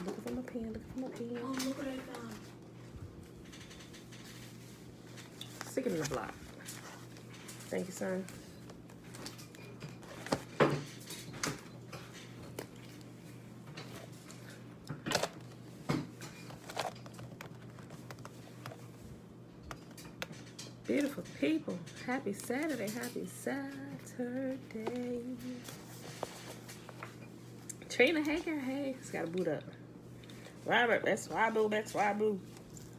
Looking for my pen, looking for my pen. Oh, look what I found. Stick it in the block. Thank you, son. Beautiful people. Happy Saturday. Happy Saturday. Trina, hey girl, hey. Just gotta boot up. Robert, that's Wabu, that's Wabu.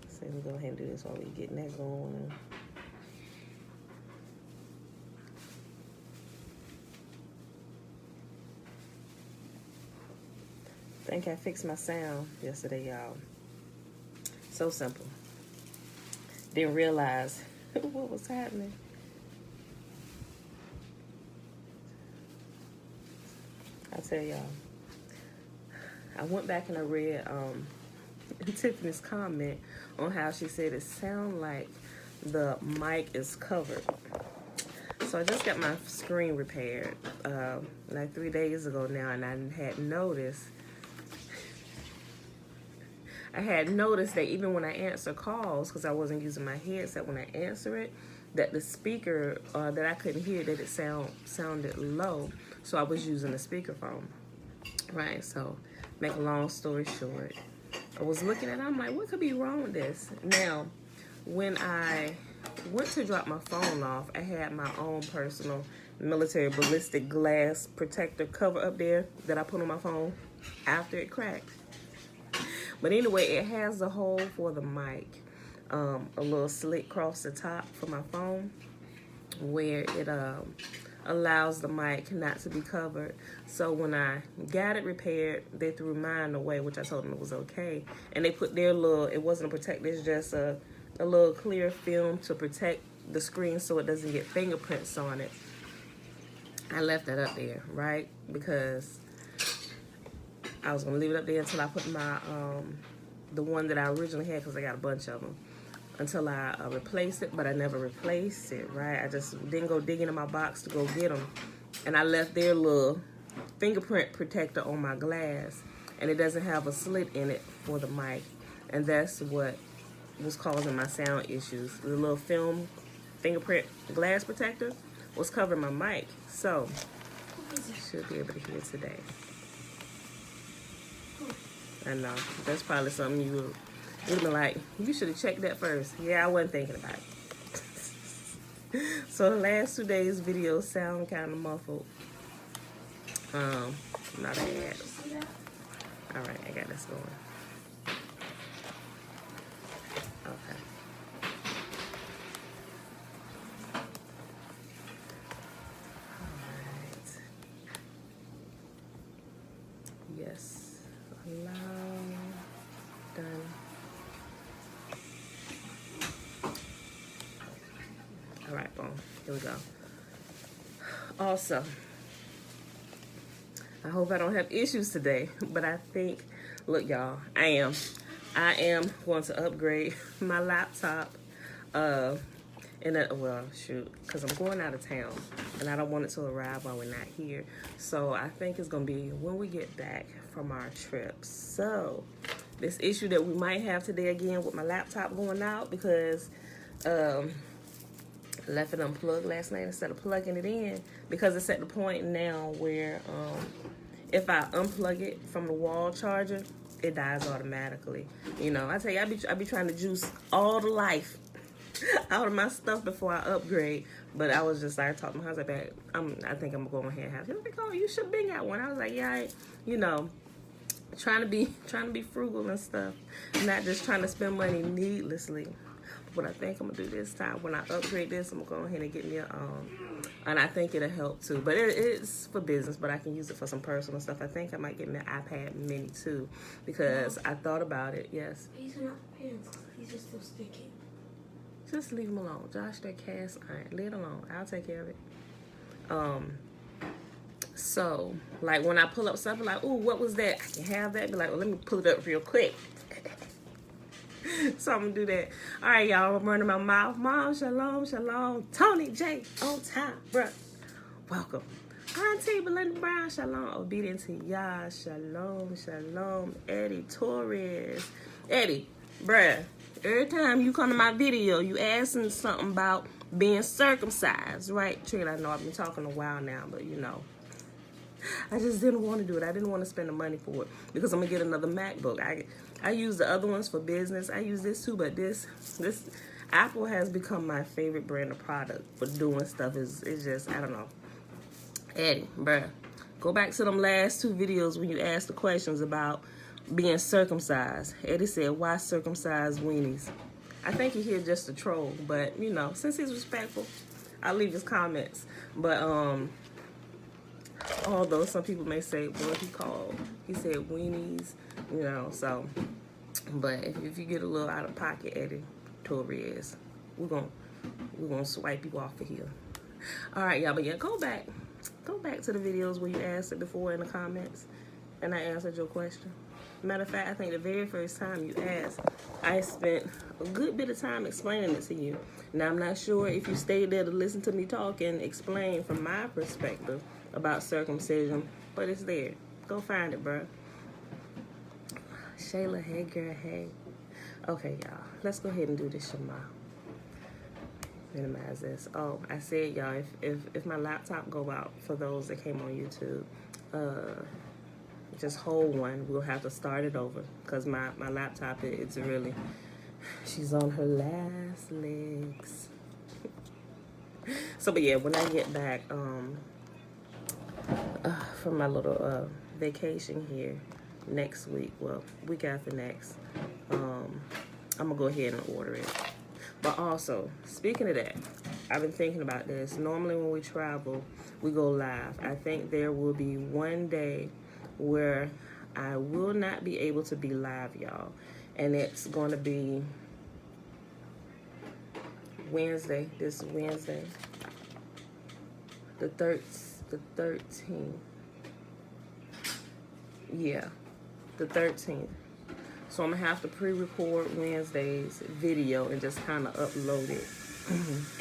So we'll go ahead and do this while we're getting that going. I think I fixed my sound yesterday, y'all. So simple. Didn't realize what was happening. I tell y'all, I went back and I read Tiffany's comment on how she said it sounded like the mic is covered. So I just got my screen repaired like 3 days ago now, and I had noticed that even when I answer calls, because I wasn't using my headset when I answer it, that the speaker that I couldn't hear, that it sounded low. So I was using the speakerphone, right? So make a long story short, I was looking at it, I'm like, what could be wrong with this? Now, when I went to drop my phone off, I had my own personal military ballistic glass protector cover up there that I put on my phone after it cracked. But anyway, it has the hole for the mic, a little slit across the top for my phone, where it allows the mic not to be covered. So when I got it repaired, they threw mine away, which I told them it was okay. And they put their little, it wasn't a protector, it's just a little clear film to protect the screen so it doesn't get fingerprints on it. I left that up there, right? Because I was going to leave it up there until I put my, the one that I originally had, because I got a bunch of them, until I replaced it, but I never replaced it, right? I just didn't go dig into my box to go get them. And I left their little fingerprint protector on my glass, and it doesn't have a slit in it for the mic. And that's what was causing my sound issues. The little film fingerprint glass protector was covering my mic. So, should be able to hear today. I know, that's probably something you would be like, you should have checked that first. Yeah, I wasn't thinking about it. So the last 2 days videos sound kind of muffled. Not bad. All right, I got this going. Okay. All right. Yes. Allow. Done. All right, boom. Here we go. Also, I hope I don't have issues today, but I think, look, y'all, I am going to upgrade my laptop. Well, shoot, because I'm going out of town, and I don't want it to arrive while we're not here. So I think it's going to be when we get back from our trip. So this issue that we might have today again with my laptop going out, because I left it unplugged last night instead of plugging it in, because it's at the point now where if I unplug it from the wall charger, it dies automatically. You know, I tell you, I be trying to juice all the life out of my stuff before I upgrade. But I was just like, I talked to my husband about, I think I'm going ahead and have it. He was like, oh, you should have been got one. I was like, yeah, you know, trying to be frugal and stuff, not just trying to spend money needlessly. What I think I'm gonna do this time, when I upgrade this, I'm gonna go ahead and get me a and I think it'll help too. But it's for business, but I can use it for some personal stuff. I think I might get me an iPad mini too, because I thought about it. Yes. These are not pins. These are still sticky. Just leave them alone. Josh, that cast iron. Leave it alone. I'll take care of it. So like when I pull up something like, ooh, what was that? I can have that. Be like, well, let me pull it up real quick. So I'm gonna do that. All right, y'all. I'm running my mouth. Mom, shalom, shalom. Tony J on time, bruh. Welcome. Auntie Belinda Brown, shalom. Obedient to Yah, shalom, shalom. Eddie Torres. Eddie, bruh, every time you come to my video, you asking something about being circumcised, right? Trina, I know I've been talking a while now, but you know, I just didn't want to do it. I didn't want to spend the money for it because I'm going to get another MacBook. I use the other ones for business. I use this too, but this Apple has become my favorite brand of product for doing stuff. It's just, I don't know. Eddie, bruh, go back to them last 2 videos when you asked the questions about being circumcised. Eddie said, why circumcised weenies? I think he here just to troll, but, you know, since he's respectful, I'll leave his comments. But, although some people may say, what he said weenies, you know, so, but if you get a little out of pocket, Eddie Torres, we're gonna swipe you off of here. All right, y'all, but yeah, go back to the videos where you asked it before in the comments, and I answered your question. Matter of fact, I think the very first time you asked, I spent a good bit of time explaining it to you. Now, I'm not sure if you stayed there to listen to me talk and explain from my perspective about circumcision, but it's there. Go find it, bro. Shayla, hey, girl, hey. Okay, y'all, let's go ahead and do this Shema. Minimize this. Oh, I said, y'all, if my laptop go out, for those that came on YouTube, just hold one. We'll have to start it over because my laptop, it's really, she's on her last legs. So, but yeah, when I get back from my little vacation here next week, well, week after next, I'm gonna go ahead and order it. But also, speaking of that, I've been thinking about this. Normally when we travel, we go live. I think there will be one day where I will not be able to be live, y'all. And it's going to be Wednesday, this Wednesday, the 13th. Yeah, the 13th. So I'm going to have to pre-record Wednesday's video and just kind of upload it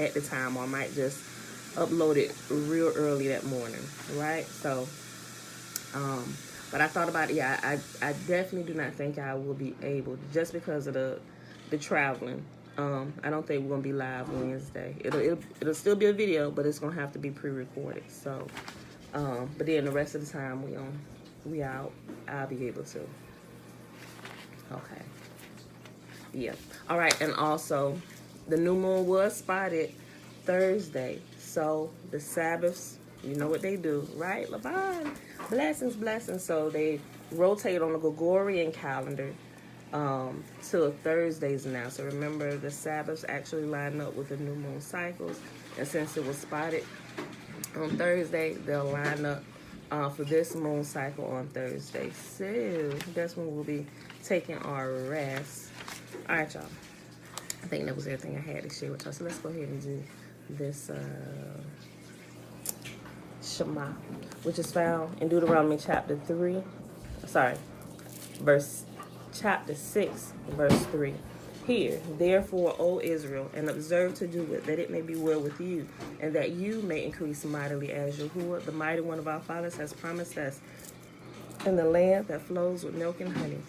at the time. Or I might just upload it real early that morning, right? So, but I thought about it. Yeah, I definitely do not think I will be able, just because of the traveling. I don't think we're going to be live Wednesday. It'll still be a video, but it's going to have to be pre-recorded. So, but then the rest of the time we out, I'll be able to. Okay. Yeah. All right. And also, the new moon was spotted Thursday. So the Sabbaths, you know what they do, right? Laban. Blessings, blessings. So they rotate on the Gregorian calendar to Thursdays now. So remember, the Sabbaths actually line up with the new moon cycles. And since it was spotted on Thursday, they'll line up for this moon cycle on Thursday. So that's when we'll be taking our rest. All right, y'all. I think that was everything I had to share with y'all. So let's go ahead and do this Shema, which is found in Deuteronomy chapter 6, verse 3. Hear, therefore, O Israel, and observe to do it, that it may be well with you, and that you may increase mightily as Yahuwah, the mighty one of our fathers, has promised us, in the land that flows with milk and honey.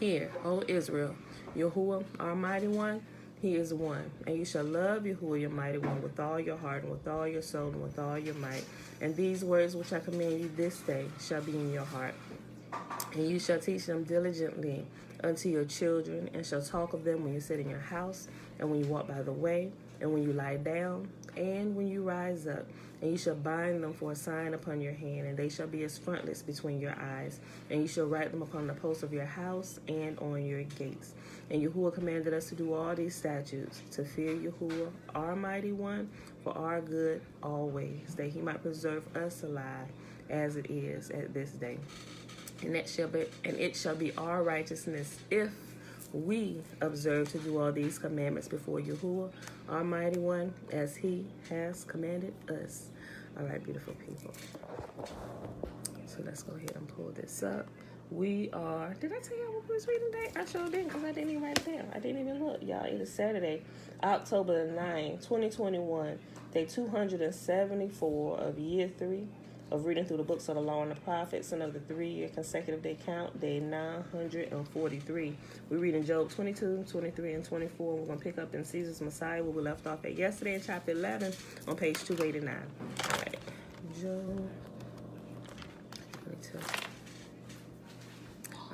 Hear, O Israel, Yahuwah, our mighty one, he is one. And you shall love Yahuwah, your mighty one, with all your heart, and with all your soul, and with all your might. And these words which I command you this day shall be in your heart. And you shall teach them diligently unto your children, and shall talk of them when you sit in your house, and when you walk by the way, and when you lie down, and when you rise up. And you shall bind them for a sign upon your hand, and they shall be as frontlets between your eyes. And you shall write them upon the posts of your house and on your gates. And Yahuwah commanded us to do all these statutes, to fear Yahuwah, our mighty one, for our good always, that he might preserve us alive as it is at this day. And it shall be our righteousness if we observe to do all these commandments before Yahuwah, our mighty one, as he has commanded us. All right, beautiful people. So let's go ahead and pull this up. We are, did I tell y'all what we was reading today? I sure didn't, because I didn't even write it down. I didn't even look, y'all. It is Saturday, October the 9th, 2021, day 274 of year 3 of reading through the books of the law and the prophets, and of the 3-year consecutive day count, day 943. We're reading Job 22, 23, and 24. We're going to pick up in Caesar's Messiah, where we left off at yesterday in chapter 11 on page 289. All right, Job 22.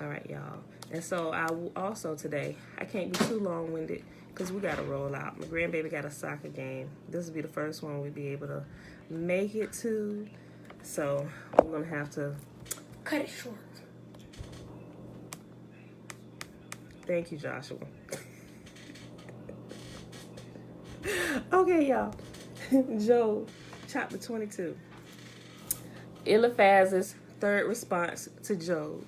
All right, y'all. And so I also today, I can't be too long-winded because we got to roll out. My grandbaby got a soccer game. This will be the first one we'll be able to make it to. So we're going to have to Cut it short. Thank you, Joshua. Okay, y'all. Job, chapter 22. Eliphaz's third response to Job.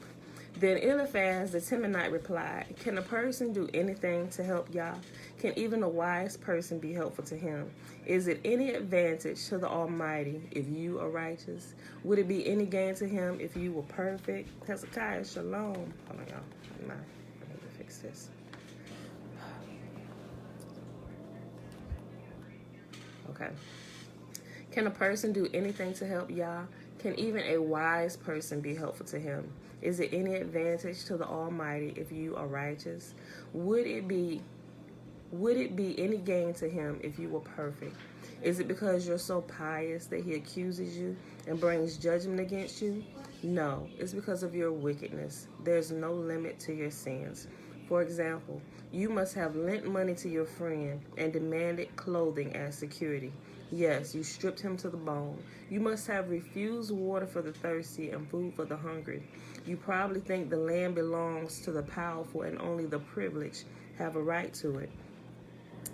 Then Eliphaz the Temanite replied, "Can a person do anything to help Yah? Can even a wise person be helpful to him? Is it any advantage to the Almighty if you are righteous? Would it be any gain to him if you were perfect?" Hezekiah, shalom. Hold on, y'all. I need to fix this. Okay. Can a person do anything to help Yah? Can even a wise person be helpful to him? Is it any advantage to the Almighty if you are righteous? Would it be any gain to him if you were perfect? Is it because you're so pious that he accuses you and brings judgment against you? No, it's because of your wickedness. There's no limit to your sins. For example, you must have lent money to your friend and demanded clothing as security. Yes, you stripped him to the bone. You must have refused water for the thirsty and food for the hungry. You probably think the land belongs to the powerful and only the privileged have a right to it.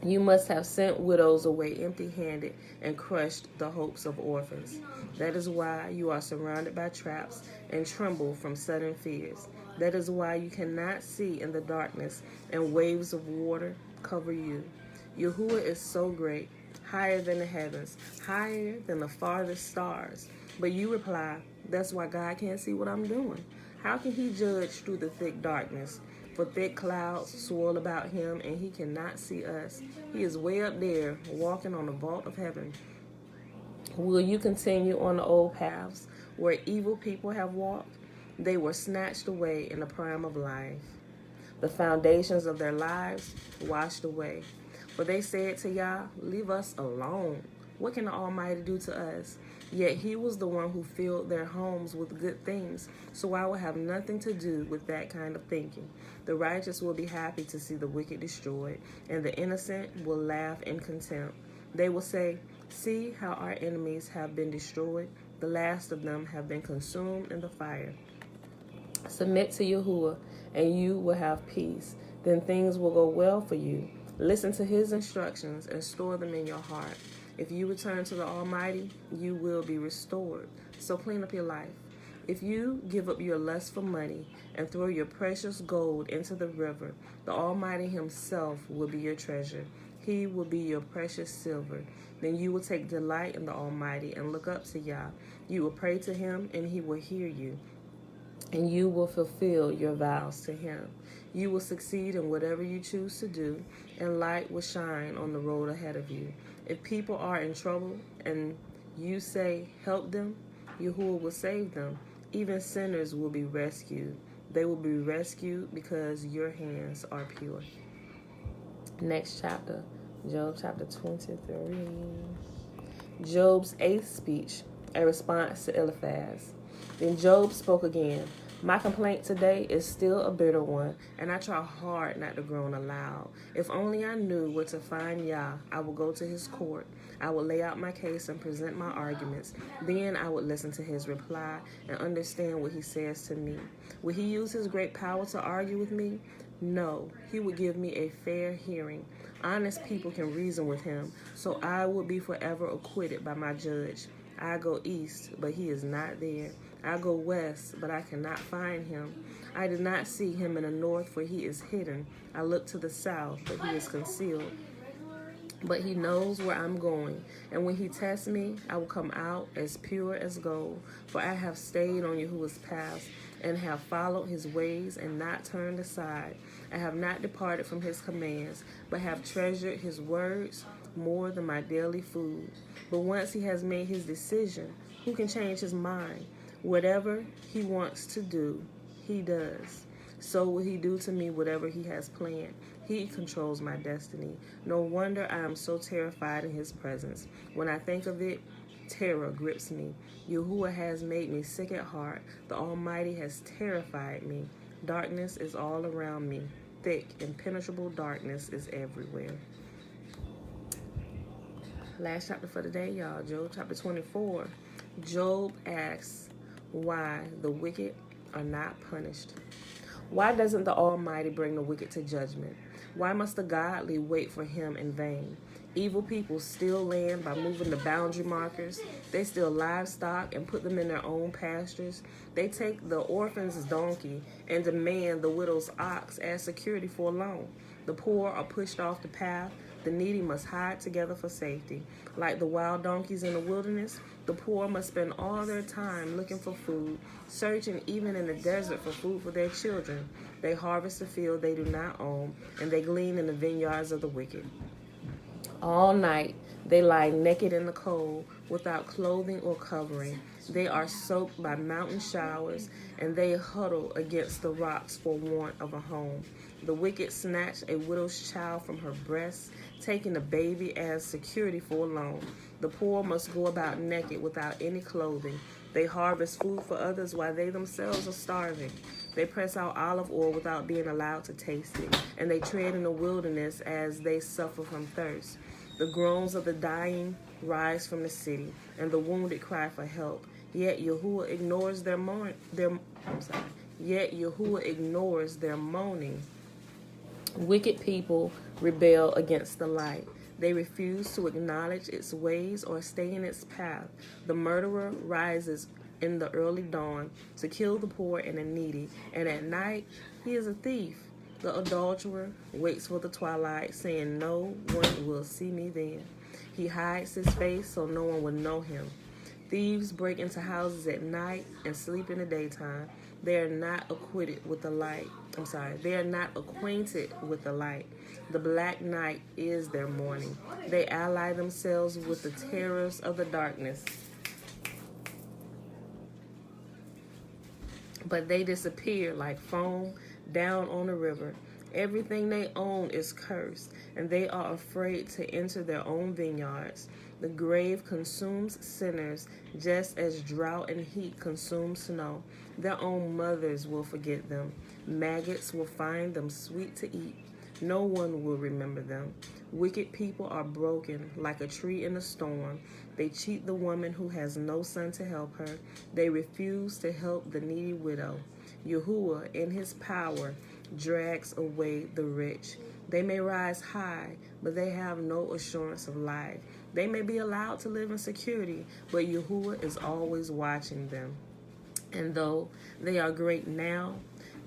You must have sent widows away empty-handed and crushed the hopes of orphans. That is why you are surrounded by traps and tremble from sudden fears. That is why you cannot see in the darkness and waves of water cover you. Yahuwah is so great, higher than the heavens, higher than the farthest stars. But you reply, that's why God can't see what I'm doing. How can he judge through the thick darkness? For thick clouds swirl about him, and he cannot see us. He is way up there, walking on the vault of heaven. Will you continue on the old paths where evil people have walked? They were snatched away in the prime of life. The foundations of their lives washed away. For they said to Yah, leave us alone. What can the Almighty do to us? Yet he was the one who filled their homes with good things, so I will have nothing to do with that kind of thinking. The righteous will be happy to see the wicked destroyed, and the innocent will laugh in contempt. They will say, see how our enemies have been destroyed. The last of them have been consumed in the fire. Submit to Yahuwah, and you will have peace. Then things will go well for you. Listen to his instructions and store them in your heart. If you return to the Almighty, you will be restored. So clean up your life. If you give up your lust for money and throw your precious gold into the river, the Almighty himself will be your treasure. He will be your precious silver. Then you will take delight in the Almighty and look up to Yah. You will pray to him, and he will hear you, and you will fulfill your vows to him. You will succeed in whatever you choose to do, and light will shine on the road ahead of you. If people are in trouble and you say, help them, Yahuwah will save them. Even sinners will be rescued. They will be rescued because your hands are pure. Next chapter, Job chapter 23. Job's eighth speech, a response to Eliphaz. Then Job spoke again. My complaint today is still a bitter one, and I try hard not to groan aloud. If only I knew where to find Yah, I would go to his court. I would lay out my case and present my arguments. Then I would listen to his reply and understand what he says to me. Would he use his great power to argue with me? No, he would give me a fair hearing. Honest people can reason with him, so I would be forever acquitted by my judge. I go east, but he is not there. I go west, but I cannot find him. I did not see him in the north, for he is hidden. I look to the south, but he is concealed. But he knows where I'm going, and when he tests me, I will come out as pure as gold, for I have stayed on Yahuwah's paths. and have followed his ways and not turned aside. I have not departed from his commands, but have treasured his words more than my daily food. But once he has made his decision, who can change his mind? Whatever he wants to do, he does. So will he do to me whatever he has planned. He controls my destiny. No wonder I am so terrified in his presence. When I think of it, terror grips me. Yahuwah has made me sick at heart. The Almighty has terrified me. Darkness is all around me. Thick, impenetrable darkness is everywhere. Last chapter for the day, y'all. Job chapter 24. Job asks why the wicked are not punished. Why doesn't the Almighty bring the wicked to judgment? Why must the godly wait for him in vain? Evil people steal land by moving the boundary markers. They steal livestock and put them in their own pastures. They take the orphan's donkey and demand the widow's ox as security for a loan. The poor are pushed off the path. The needy must hide together for safety. Like the wild donkeys in the wilderness, the poor must spend all their time looking for food, searching even in the desert for food for their children. They harvest a field they do not own, and they glean in the vineyards of the wicked. All night they lie naked in the cold, without clothing or covering. They are soaked by mountain showers, and they huddle against the rocks for want of a home. The wicked snatch a widow's child from her breast, taking the baby as security for a loan. The poor must go about naked without any clothing. They harvest food for others while they themselves are starving. They press out olive oil without being allowed to taste it, and they tread in the wilderness as they suffer from thirst. The groans of the dying rise from the city, and the wounded cry for help. Yet Yahuwah ignores their moaning. Wicked people rebel against the light. They refuse to acknowledge its ways or stay in its path. The murderer rises in the early dawn to kill the poor and the needy, and at night he is a thief. The adulterer waits for the twilight, saying, "No one will see me then." He hides his face so no one will know him. Thieves break into houses at night and sleep in the daytime. They are not acquainted with the light. The black night is their morning. They ally themselves with the terrors of the darkness. But they disappear like foam down on a river. Everything they own is cursed, and they are afraid to enter their own vineyards. The grave consumes sinners just as drought and heat consume snow. Their own mothers will forget them. Maggots will find them sweet to eat. No one will remember them. Wicked people are broken like a tree in a storm. They cheat the woman who has no son to help her. They refuse to help the needy widow. Yahuwah, in his power, drags away the rich. They may rise high, but they have no assurance of life. They may be allowed to live in security, but Yahuwah is always watching them. And though they are great now,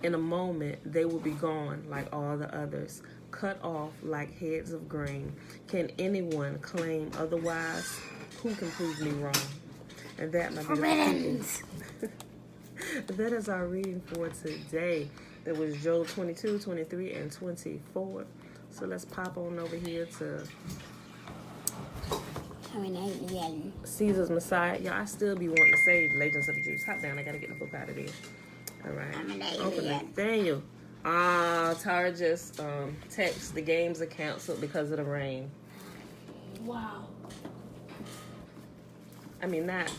in a moment they will be gone like all the others, cut off like heads of grain. Can anyone claim otherwise? Who can prove me wrong? And that, my beautiful people, that is our reading for today. That was Job 22, 23, and 24. So let's pop on over here to Caesar's Messiah. Y'all, I still be wanting to say Legends of the Jews. Hop down, I gotta get the book out of there. All right. Uncle Nathaniel. Tara just text the games are canceled because of the rain. Wow. I mean, not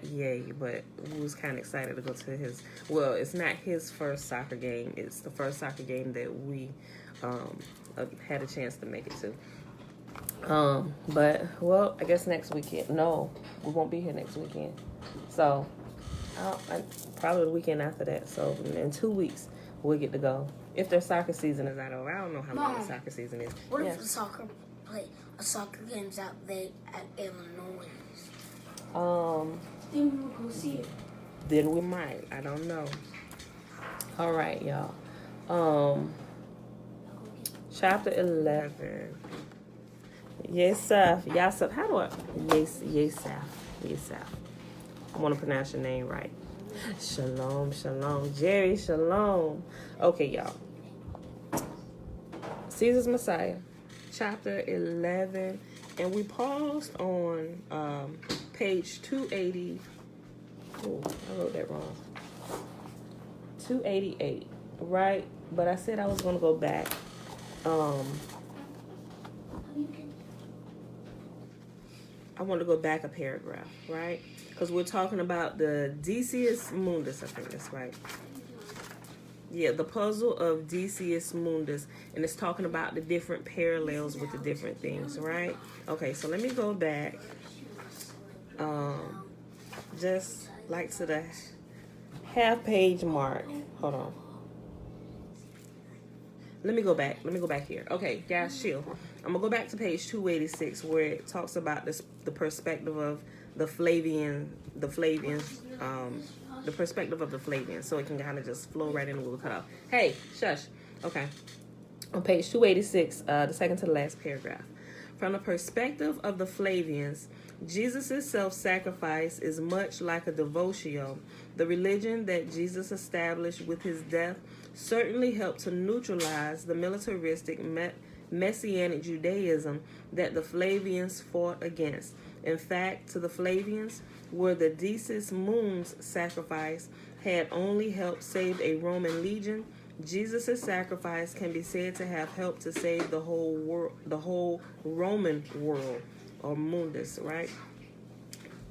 yay, but we was kind of excited to go to his. Well, it's not his first soccer game. It's the first soccer game that we had a chance to make it to. But well, I guess next weekend. No, we won't be here next weekend. So, probably the weekend after that. So in 2 weeks we'll get to go. If their soccer season is not over, I don't know how long the soccer season is. What if the soccer game's out there at Illinois? Then we will go see it. Then we might. I don't know. All right, y'all. Chapter 11. Yasaf. How do I? Yasaf. I want to pronounce your name right. Shalom, shalom. Jerry, shalom. Okay, y'all. Caesar's Messiah, chapter 11. And we paused on page 280. Oh, I wrote that wrong. 288, right? But I said I was going to go back. I want to go back a paragraph, right? Because we're talking about the Decius Mundus, I think that's right. Yeah, the puzzle of Decius Mundus, and it's talking about the different parallels with the different things, right? Okay, so let me go back, just like to the half-page mark. Hold on. Let me go back here. Okay, guys, chill. I'm gonna go back to page 286 where it talks about this, the perspective of the Flavians, the perspective of the Flavians, so it can kind of just flow right in what we cut off. Hey, shush. Okay. On page 286, the second to the last paragraph. From the perspective of the Flavians, Jesus' self-sacrifice is much like a devotio. The religion that Jesus established with his death certainly helped to neutralize the militaristic Messianic Judaism that the Flavians fought against. In fact, to the Flavians, where the Decius Mundus sacrifice had only helped save a Roman legion, Jesus' sacrifice can be said to have helped to save the whole world, the whole Roman world, or mundus, right?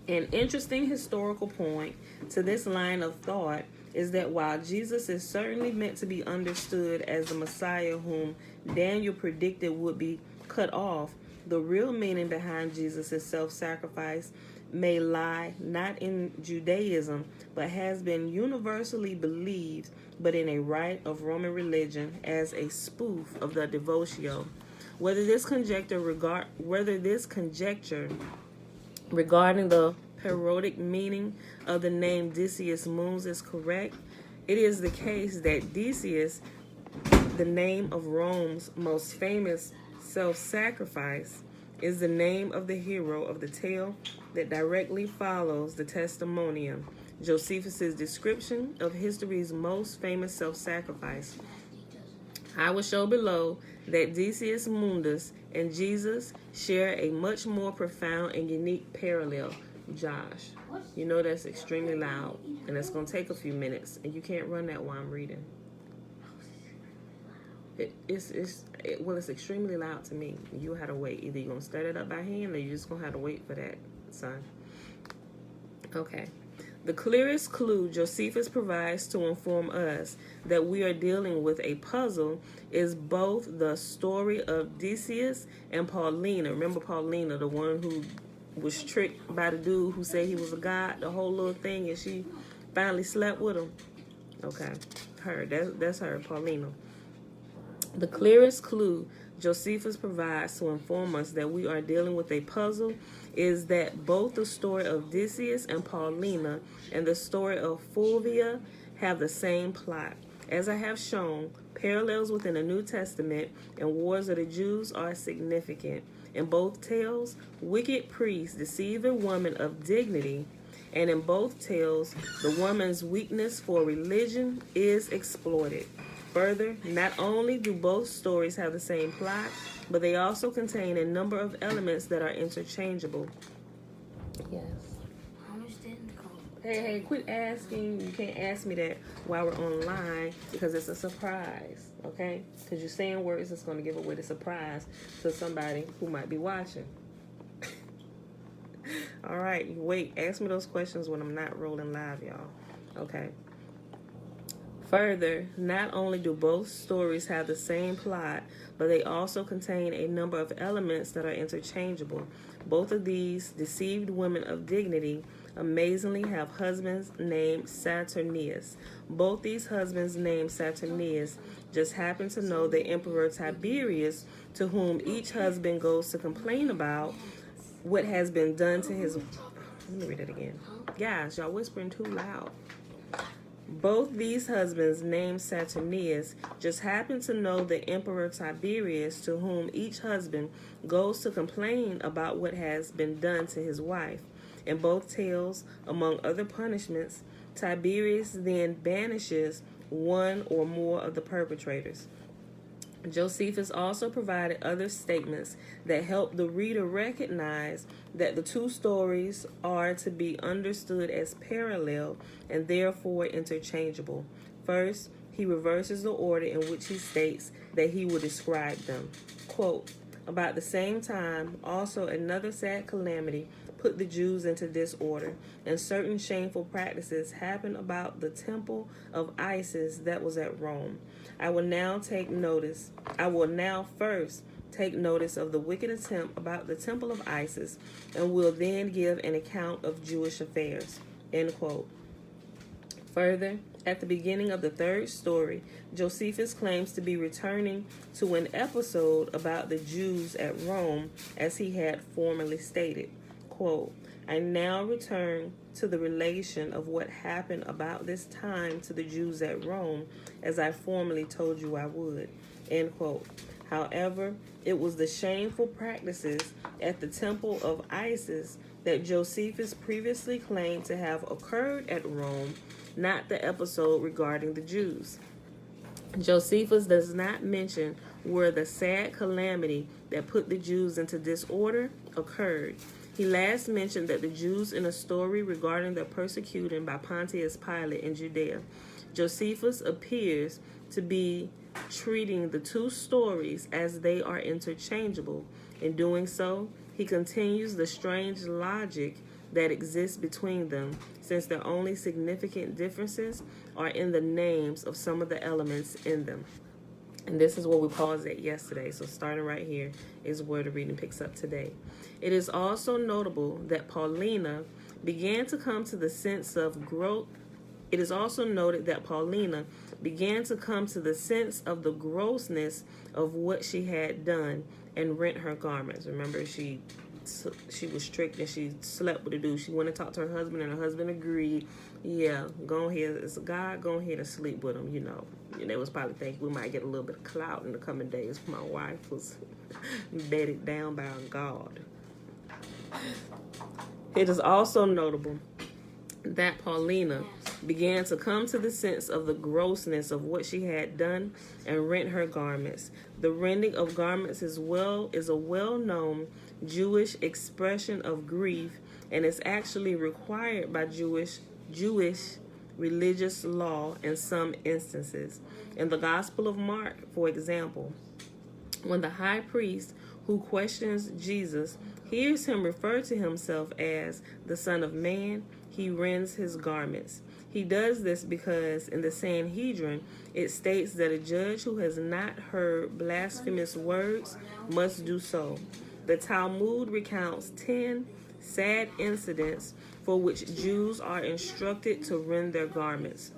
An interesting historical point to this line of thought is that while Jesus is certainly meant to be understood as the Messiah whom Daniel predicted would be cut off, the real meaning behind Jesus' self-sacrifice may lie not in Judaism, but has been universally believed, but in a rite of Roman religion as a spoof of the devotio. Whether this conjecture regarding the parodic meaning of the name Decius Mundus is correct, it is the case that Decius, the name of Rome's most famous self-sacrifice, is the name of the hero of the tale that directly follows the testimonium, Josephus' description of history's most famous self-sacrifice. I will show below that Decius Mundus and Jesus share a much more profound and unique parallel. Josh, you know that's extremely loud, and it's going to take a few minutes, and you can't run that while I'm reading. It's extremely loud to me. You have to wait. Either you're going to start it up by hand, or you're just going to have to wait for that, son. Okay. The clearest clue Josephus provides to inform us that we are dealing with a puzzle is both the story of Decius and Paulina. Remember Paulina, the one who was tricked by the dude who said he was a god, the whole little thing, and she finally slept with him? Okay, her. That's her, Paulina. The clearest clue Josephus provides to inform us that we are dealing with a puzzle is that both the story of Decius and Paulina and the story of Fulvia have the same plot. As I have shown, parallels within the New Testament and Wars of the Jews are significant. In both tales, wicked priests deceive a woman of dignity, and in both tales, the woman's weakness for religion is exploited. Further, not only do both stories have the same plot, but they also contain a number of elements that are interchangeable. Yes. Hey, quit asking. You can't ask me that while we're online because it's a surprise, okay? Because you're saying words that's going to give away the surprise to somebody who might be watching. All right, wait. Ask me those questions when I'm not rolling live, y'all. Okay. Further, not only do both stories have the same plot, but they also contain a number of elements that are interchangeable. Both of these deceived women of dignity amazingly have husbands named Saturnius. Both these husbands named Saturnius just happen to know the Emperor Tiberius, to whom each husband goes to complain about what has been done to his... Let me read it again. Guys, y'all whispering too loud. Both these husbands named Saturnius just happen to know the Emperor Tiberius, to whom each husband goes to complain about what has been done to his wife. In both tales, among other punishments, Tiberius then banishes one or more of the perpetrators. Josephus also provided other statements that help the reader recognize that the two stories are to be understood as parallel and therefore interchangeable. First, he reverses the order in which he states that he will describe them. Quote, about the same time, also another sad calamity put the Jews into disorder, and certain shameful practices happened about the temple of Isis that was at Rome. I will now first take notice of the wicked attempt about the temple of Isis, and will then give an account of Jewish affairs. End quote. Further, at the beginning of the third story, Josephus claims to be returning to an episode about the Jews at Rome as he had formerly stated. Quote, I now return to the relation of what happened about this time to the Jews at Rome, as I formerly told you I would. End quote. However, it was the shameful practices at the temple of Isis that Josephus previously claimed to have occurred at Rome, not the episode regarding the Jews. Josephus does not mention where the sad calamity that put the Jews into disorder occurred. He last mentioned that the Jews in a story regarding their persecution by Pontius Pilate in Judea. Josephus appears to be treating the two stories as they are interchangeable. In doing so, he continues the strange logic that exists between them, since their only significant differences are in the names of some of the elements in them. And this is where we paused at yesterday, so starting right here is where the reading picks up today. It is also notable that Paulina began to come to the sense of growth. It is also noted that Paulina began to come to the sense of the grossness of what she had done and rent her garments. Remember, she was strict and she slept with a dude. She went and talked to her husband, and her husband agreed. Yeah, go ahead. It's a guy. Go ahead and sleep with him. You know, and they was probably thinking we might get a little bit of clout in the coming days. My wife was bedded down by a god. It is also notable that Paulina began to come to the sense of the grossness of what she had done and rent her garments. The rending of garments is a well-known Jewish expression of grief, and is actually required by Jewish religious law in some instances. In the Gospel of Mark, for example, when the high priest who questions Jesus hears him refer to himself as the Son of Man, he rends his garments. He does this because in the Sanhedrin, it states that a judge who has not heard blasphemous words must do so. The Talmud recounts 10 sad incidents for which Jews are instructed to rend their garments.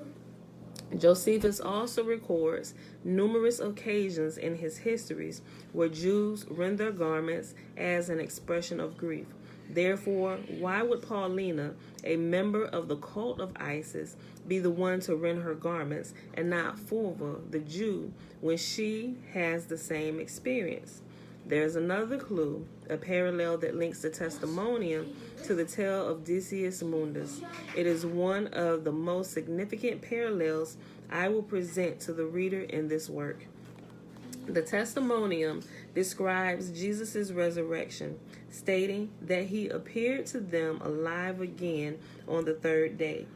Josephus also records numerous occasions in his histories where Jews rend their garments as an expression of grief. Therefore, why would Paulina, a member of the cult of Isis, be the one to rend her garments and not Fulva, the Jew, when she has the same experience? There's another clue, a parallel that links the testimonium to the tale of Decius Mundus. It is one of the most significant parallels I will present to the reader in this work. The testimonium describes Jesus' resurrection, stating that he appeared to them alive again on the third day.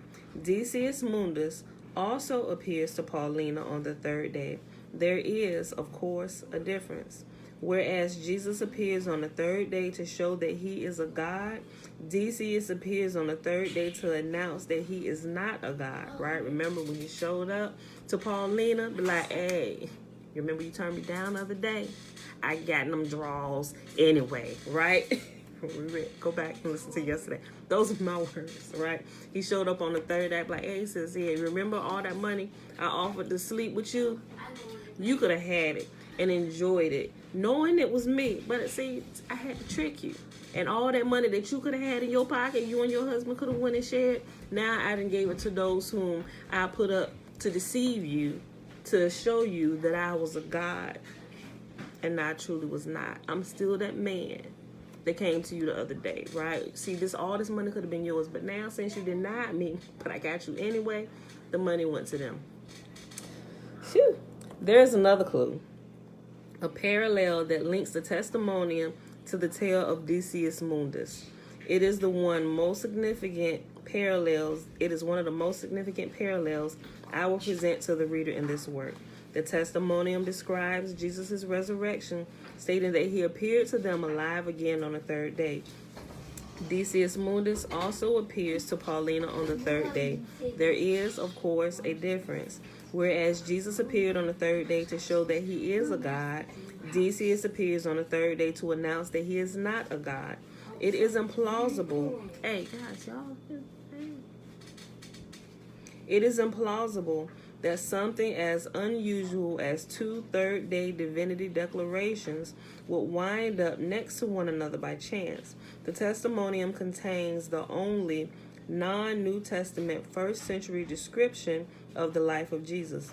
Decius Mundus also appears to Paulina on the third day. There is, of course, a difference. Whereas Jesus appears on the third day to show that he is a god, Decius appears on the third day to announce that he is not a god, right? Remember when he showed up to Paulina, be like, hey, you remember you turned me down the other day? I got them draws anyway, right? Go back and listen to yesterday. Those are my words, right? He showed up on the third day, like, hey, he says, yeah, remember all that money I offered to sleep with you? You could have had it and enjoyed it, knowing it was me. But see, I had to trick you. And all that money that you could have had in your pocket, you and your husband could have went and shared, now I done gave it to those whom I put up to deceive you, to show you that I was a god, and I truly was not. I'm still that man, that came to you the other day, right? See, all this money could have been yours, but now since you denied me, but I got you anyway, the money went to them. Phew. There's another clue. A parallel that links the testimonium to the tale of Decius Mundus. It is one of the most significant parallels I will present to the reader in this work. The testimonium describes Jesus' resurrection, stating that he appeared to them alive again on the third day. Decius Mundus also appears to Paulina on the third day. There is, of course, a difference. Whereas Jesus appeared on the third day to show that he is a god, Decius appears on the third day to announce that he is not a god. It is implausible. Hey, guys, y'all. It is implausible that something as unusual as 2 third-day divinity declarations would wind up next to one another by chance. The testimonium contains the only non-New Testament first-century description of the life of Jesus.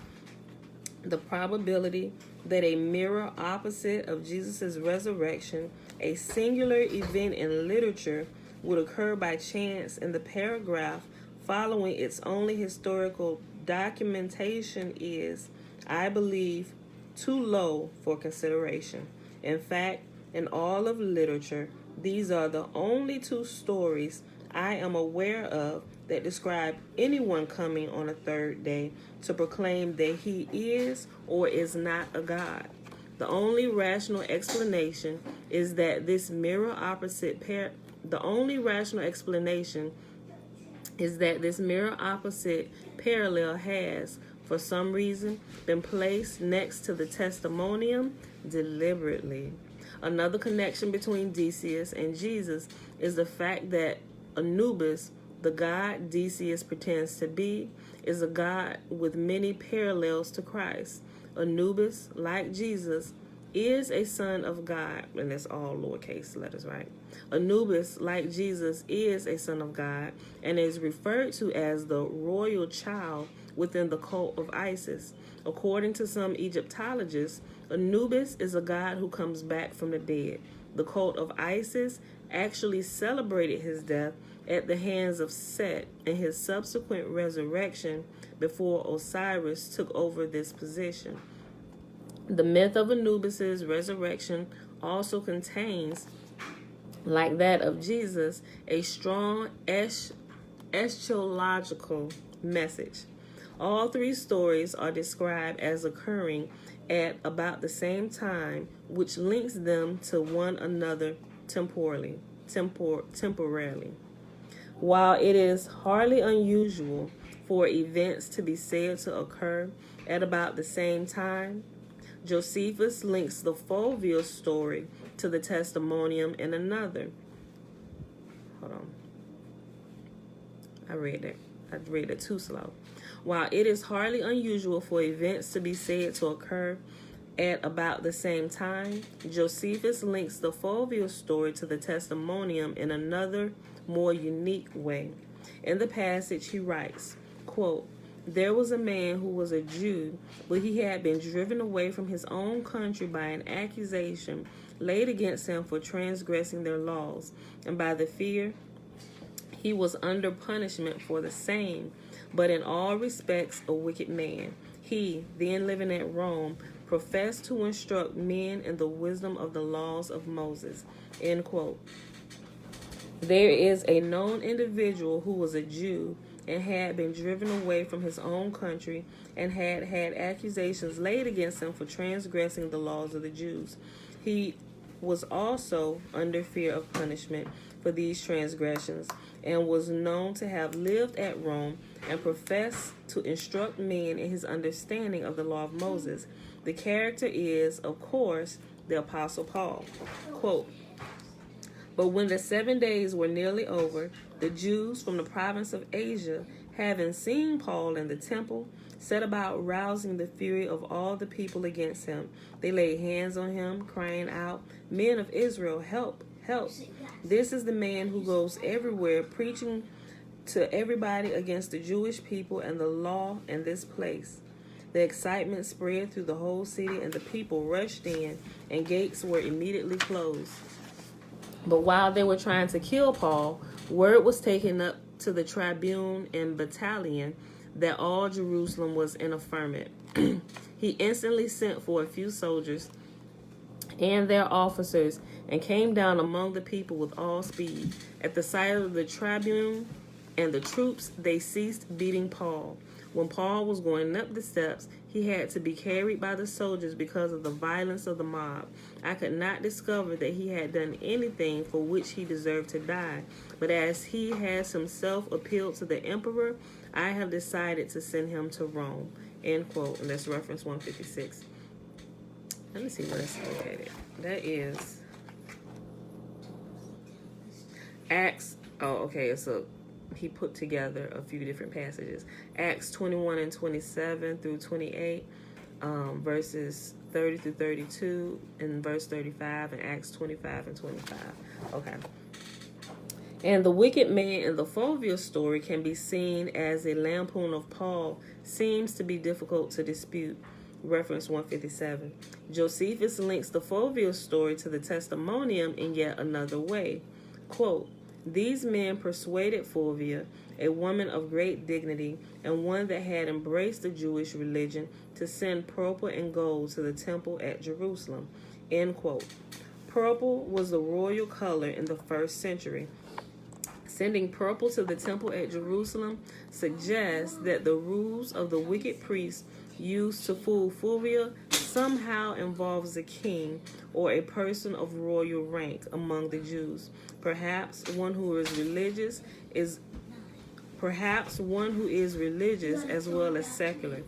The probability that a mirror opposite of Jesus' resurrection, a singular event in literature, would occur by chance in the paragraph following its only historical documentation is, I believe, too low for consideration. In fact, in all of literature, these are the only 2 stories I am aware of that describe anyone coming on a third day to proclaim that he is or is not a god. The only rational explanation is that this mirror opposite parallel has, for some reason, been placed next to the testimonium deliberately. Another connection between Decius and Jesus is the fact that Anubis, the god Decius pretends to be, is a god with many parallels to Christ. Anubis, like Jesus, is a son of God, and that's all lowercase letters, right? Anubis, like Jesus, is a son of God and is referred to as the royal child within the cult of Isis. According to some Egyptologists, Anubis is a god who comes back from the dead. The cult of Isis actually celebrated his death at the hands of Set and his subsequent resurrection before Osiris took over this position. The myth of Anubis' resurrection also contains, like that of Jesus, a strong eschatological message. All 3 stories are described as occurring at about the same time, which links them to one another temporally. While it is hardly unusual for events to be said to occur at about the same time, Josephus links the Fulvius story to the testimonium in another. Hold on. I read that too slow. While it is hardly unusual for events to be said to occur at about the same time, Josephus links the Fulvius story to the testimonium in another, more unique way. In the passage, he writes, quote, "There was a man who was a Jew, but he had been driven away from his own country by an accusation laid against him for transgressing their laws, and by the fear he was under punishment for the same, but in all respects a wicked man. He, then living at Rome, professed to instruct men in the wisdom of the laws of Moses." End quote. There is a known individual who was a Jew and had been driven away from his own country and had had accusations laid against him for transgressing the laws of the Jews. He was also under fear of punishment for these transgressions and was known to have lived at Rome and professed to instruct men in his understanding of the law of Moses. The character is, of course, the Apostle Paul. Quote, "But when the 7 days were nearly over, the Jews from the province of Asia, having seen Paul in the temple, set about rousing the fury of all the people against him. They laid hands on him, crying out, 'Men of Israel, help, help. This is the man who goes everywhere preaching to everybody against the Jewish people and the law in this place.' The excitement spread through the whole city, and the people rushed in, and gates were immediately closed. But while they were trying to kill Paul, word was taken up to the tribune and battalion that all Jerusalem was in a ferment. He instantly sent for a few soldiers and their officers and came down among the people with all speed. At the sight of the tribune and the troops, they ceased beating Paul. When Paul was going up the steps, he had to be carried by the soldiers because of the violence of the mob. I could not discover that he had done anything for which he deserved to die, but as he has himself appealed to the emperor, I have decided to send him to Rome. End quote. And that's reference 156. Let me see where it's located. That is Acts. Oh, okay. So he put together a few different passages. Acts 21 and 27 through 28, verses 30 through 32, and verse 35, and Acts 25 and 25. Okay. And the wicked man in the Fulvia story can be seen as a lampoon of Paul seems to be difficult to dispute. Reference 157. Josephus links the Fulvia story to the testimonium in yet another way. Quote, these men persuaded Fulvia, a woman of great dignity and one that had embraced the Jewish religion, to send purple and gold to the temple at Jerusalem. End quote. Purple was the royal color in the 1st century. Sending purple to the temple at Jerusalem suggests that the rules of the wicked priests used to fool Fulvia somehow involves a king or a person of royal rank among the Jews. Perhaps one who is religious as well as secular.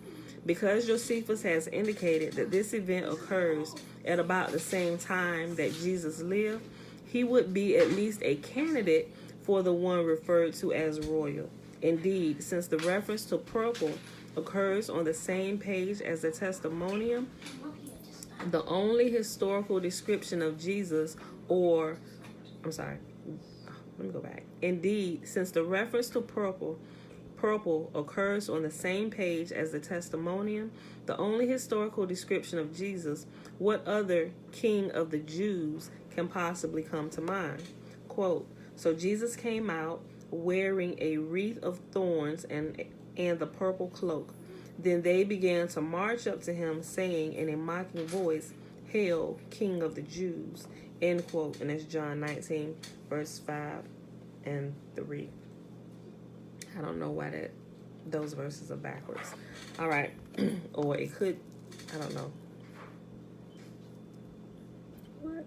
Because Josephus has indicated that this event occurs at about the same time that Jesus lived, he would be at least a candidate for the one referred to as royal. Indeed, since the reference to purple occurs on the same page as the testimonium, the only historical description of Jesus Indeed, since the reference to purple occurs on the same page as the testimonium, the only historical description of Jesus, what other king of the Jews can possibly come to mind? Quote, so Jesus came out wearing a wreath of thorns and the purple cloak. Then they began to march up to him, saying in a mocking voice, Hail, King of the Jews. End quote. And that's John 19, verse 5 and 3. I don't know why those verses are backwards. All right. Or it could, I don't know. What?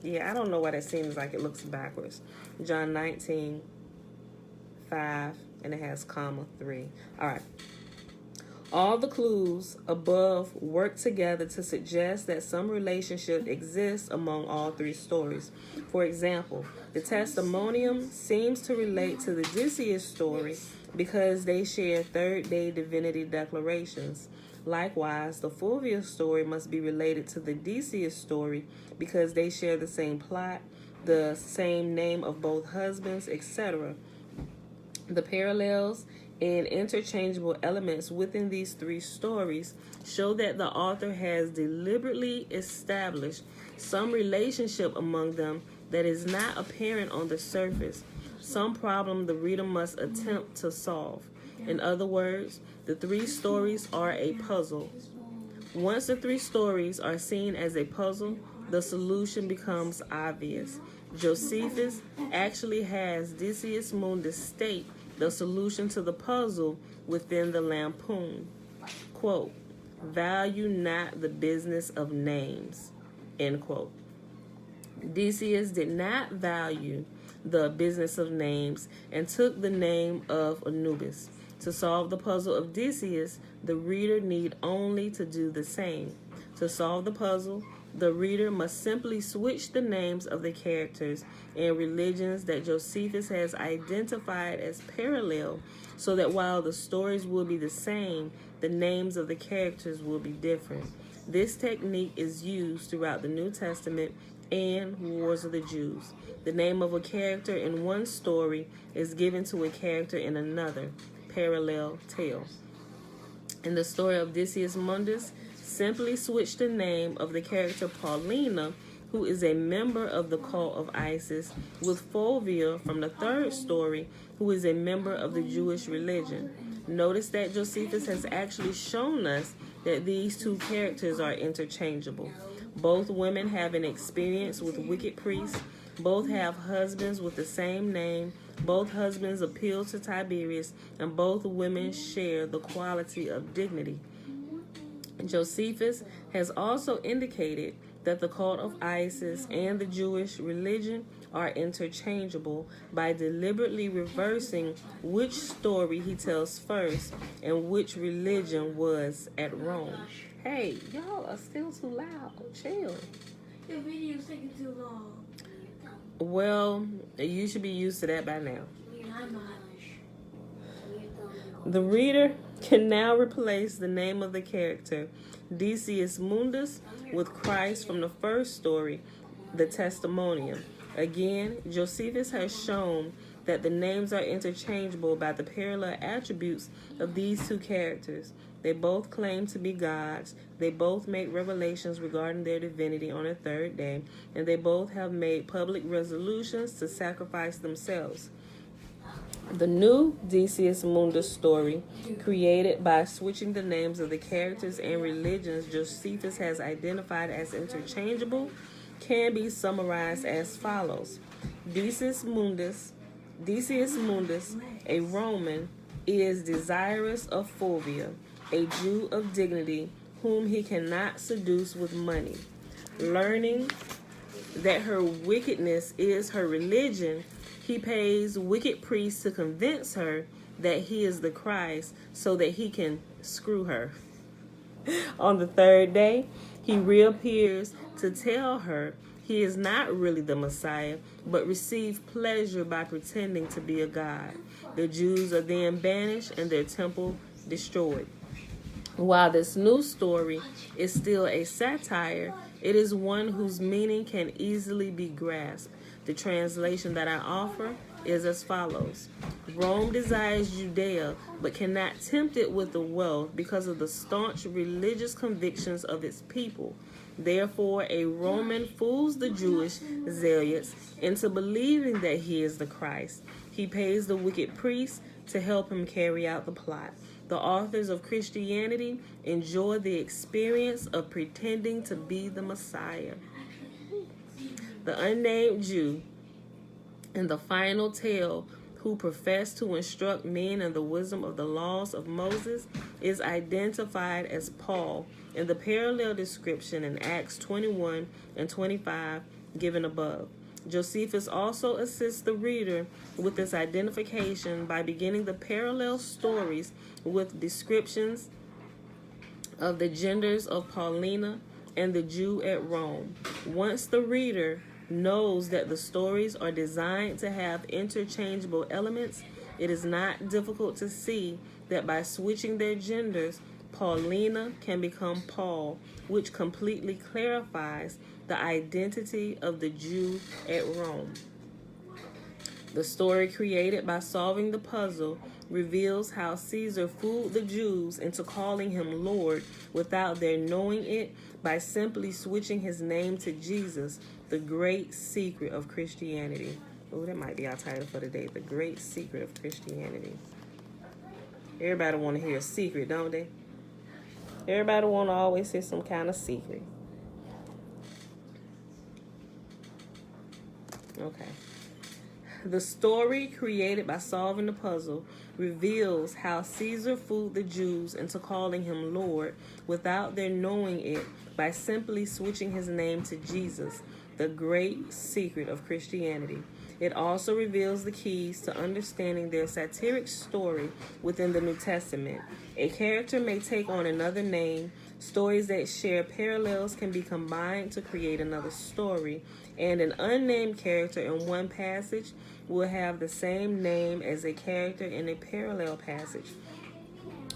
Yeah, I don't know why that seems like it looks backwards. John 19, 5, and it has comma 3. All right. All the clues above work together to suggest that some relationship exists among all three stories. For example, the testimonium seems to relate to the Odysseus story because they share third-day divinity declarations. Likewise, the Fulvia story must be related to the Odysseus story because they share the same plot, the same name of both husbands, etc. The parallels and interchangeable elements within these three stories show that the author has deliberately established some relationship among them that is not apparent on the surface, some problem the reader must attempt to solve. In other words, the three stories are a puzzle. Once the three stories are seen as a puzzle, the solution becomes obvious. Josephus actually has Decius Mundus state the solution to the puzzle within the lampoon. Quote, value not the business of names, end quote. Decius did not value the business of names and took the name of Anubis. To solve the puzzle of Decius, the reader need only to do the same. To solve the puzzle, the reader must simply switch the names of the characters and religions that Josephus has identified as parallel, so that while the stories will be the same, the names of the characters will be different. This technique is used throughout the New Testament and Wars of the Jews. The name of a character in one story is given to a character in another, parallel tale. In the story of Decius Mundus, simply switch the name of the character Paulina, who is a member of the cult of Isis, with Fulvia from the third story, who is a member of the Jewish religion. Notice that Josephus has actually shown us that these two characters are interchangeable. Both women have an experience with wicked priests. Both have husbands with the same name. Both husbands appeal to Tiberius, and both women share the quality of dignity. Josephus has also indicated that the cult of Isis and the Jewish religion are interchangeable by deliberately reversing which story he tells first and which religion was at Rome. Hey, y'all are still too loud. Chill. The video's taking too long. Well, you should be used to that by now. I'm not. The reader can now replace the name of the character Decius Mundus with Christ from the first story, the Testimonium. Again, Josephus has shown that the names are interchangeable by the parallel attributes of these two characters. They both claim to be gods, they both make revelations regarding their divinity on the third day, and they both have made public resolutions to sacrifice themselves. The new Decius Mundus story, created by switching the names of the characters and religions Josephus has identified as interchangeable, can be summarized as follows. Decius Mundus, a Roman, is desirous of Fulvia, a Jew of dignity, whom he cannot seduce with money. Learning that her wickedness is her religion, he pays wicked priests to convince her that he is the Christ so that he can screw her. On the third day, he reappears to tell her he is not really the Messiah, but received pleasure by pretending to be a god. The Jews are then banished and their temple destroyed. While this new story is still a satire, it is one whose meaning can easily be grasped. The translation that I offer is as follows. Rome desires Judea, but cannot tempt it with the wealth because of the staunch religious convictions of its people. Therefore, a Roman fools the Jewish zealots into believing that he is the Christ. He pays the wicked priests to help him carry out the plot. The authors of Christianity enjoy the experience of pretending to be the Messiah. The unnamed Jew in the final tale, who professed to instruct men in the wisdom of the laws of Moses, is identified as Paul in the parallel description in Acts 21 and 25 given above. Josephus also assists the reader with this identification by beginning the parallel stories with descriptions of the genders of Paulina and the Jew at Rome. Once the reader knows that the stories are designed to have interchangeable elements, it is not difficult to see that by switching their genders, Paulina can become Paul, which completely clarifies the identity of the Jew at Rome. The story created by solving the puzzle reveals how Caesar fooled the Jews into calling him Lord without their knowing it by simply switching his name to Jesus, the great secret of Christianity. Oh, that might be our title for today, The Great Secret of Christianity. Everybody want to hear a secret, don't they? Everybody want to always hear some kind of secret. Okay. The story created by solving the puzzle reveals how Caesar fooled the Jews into calling him Lord without their knowing it by simply switching his name to Jesus, the great secret of Christianity. It also reveals the keys to understanding their satiric story within the New Testament. A character may take on another name. Stories that share parallels can be combined to create another story, and an unnamed character in one passage will have the same name as a character in a parallel passage.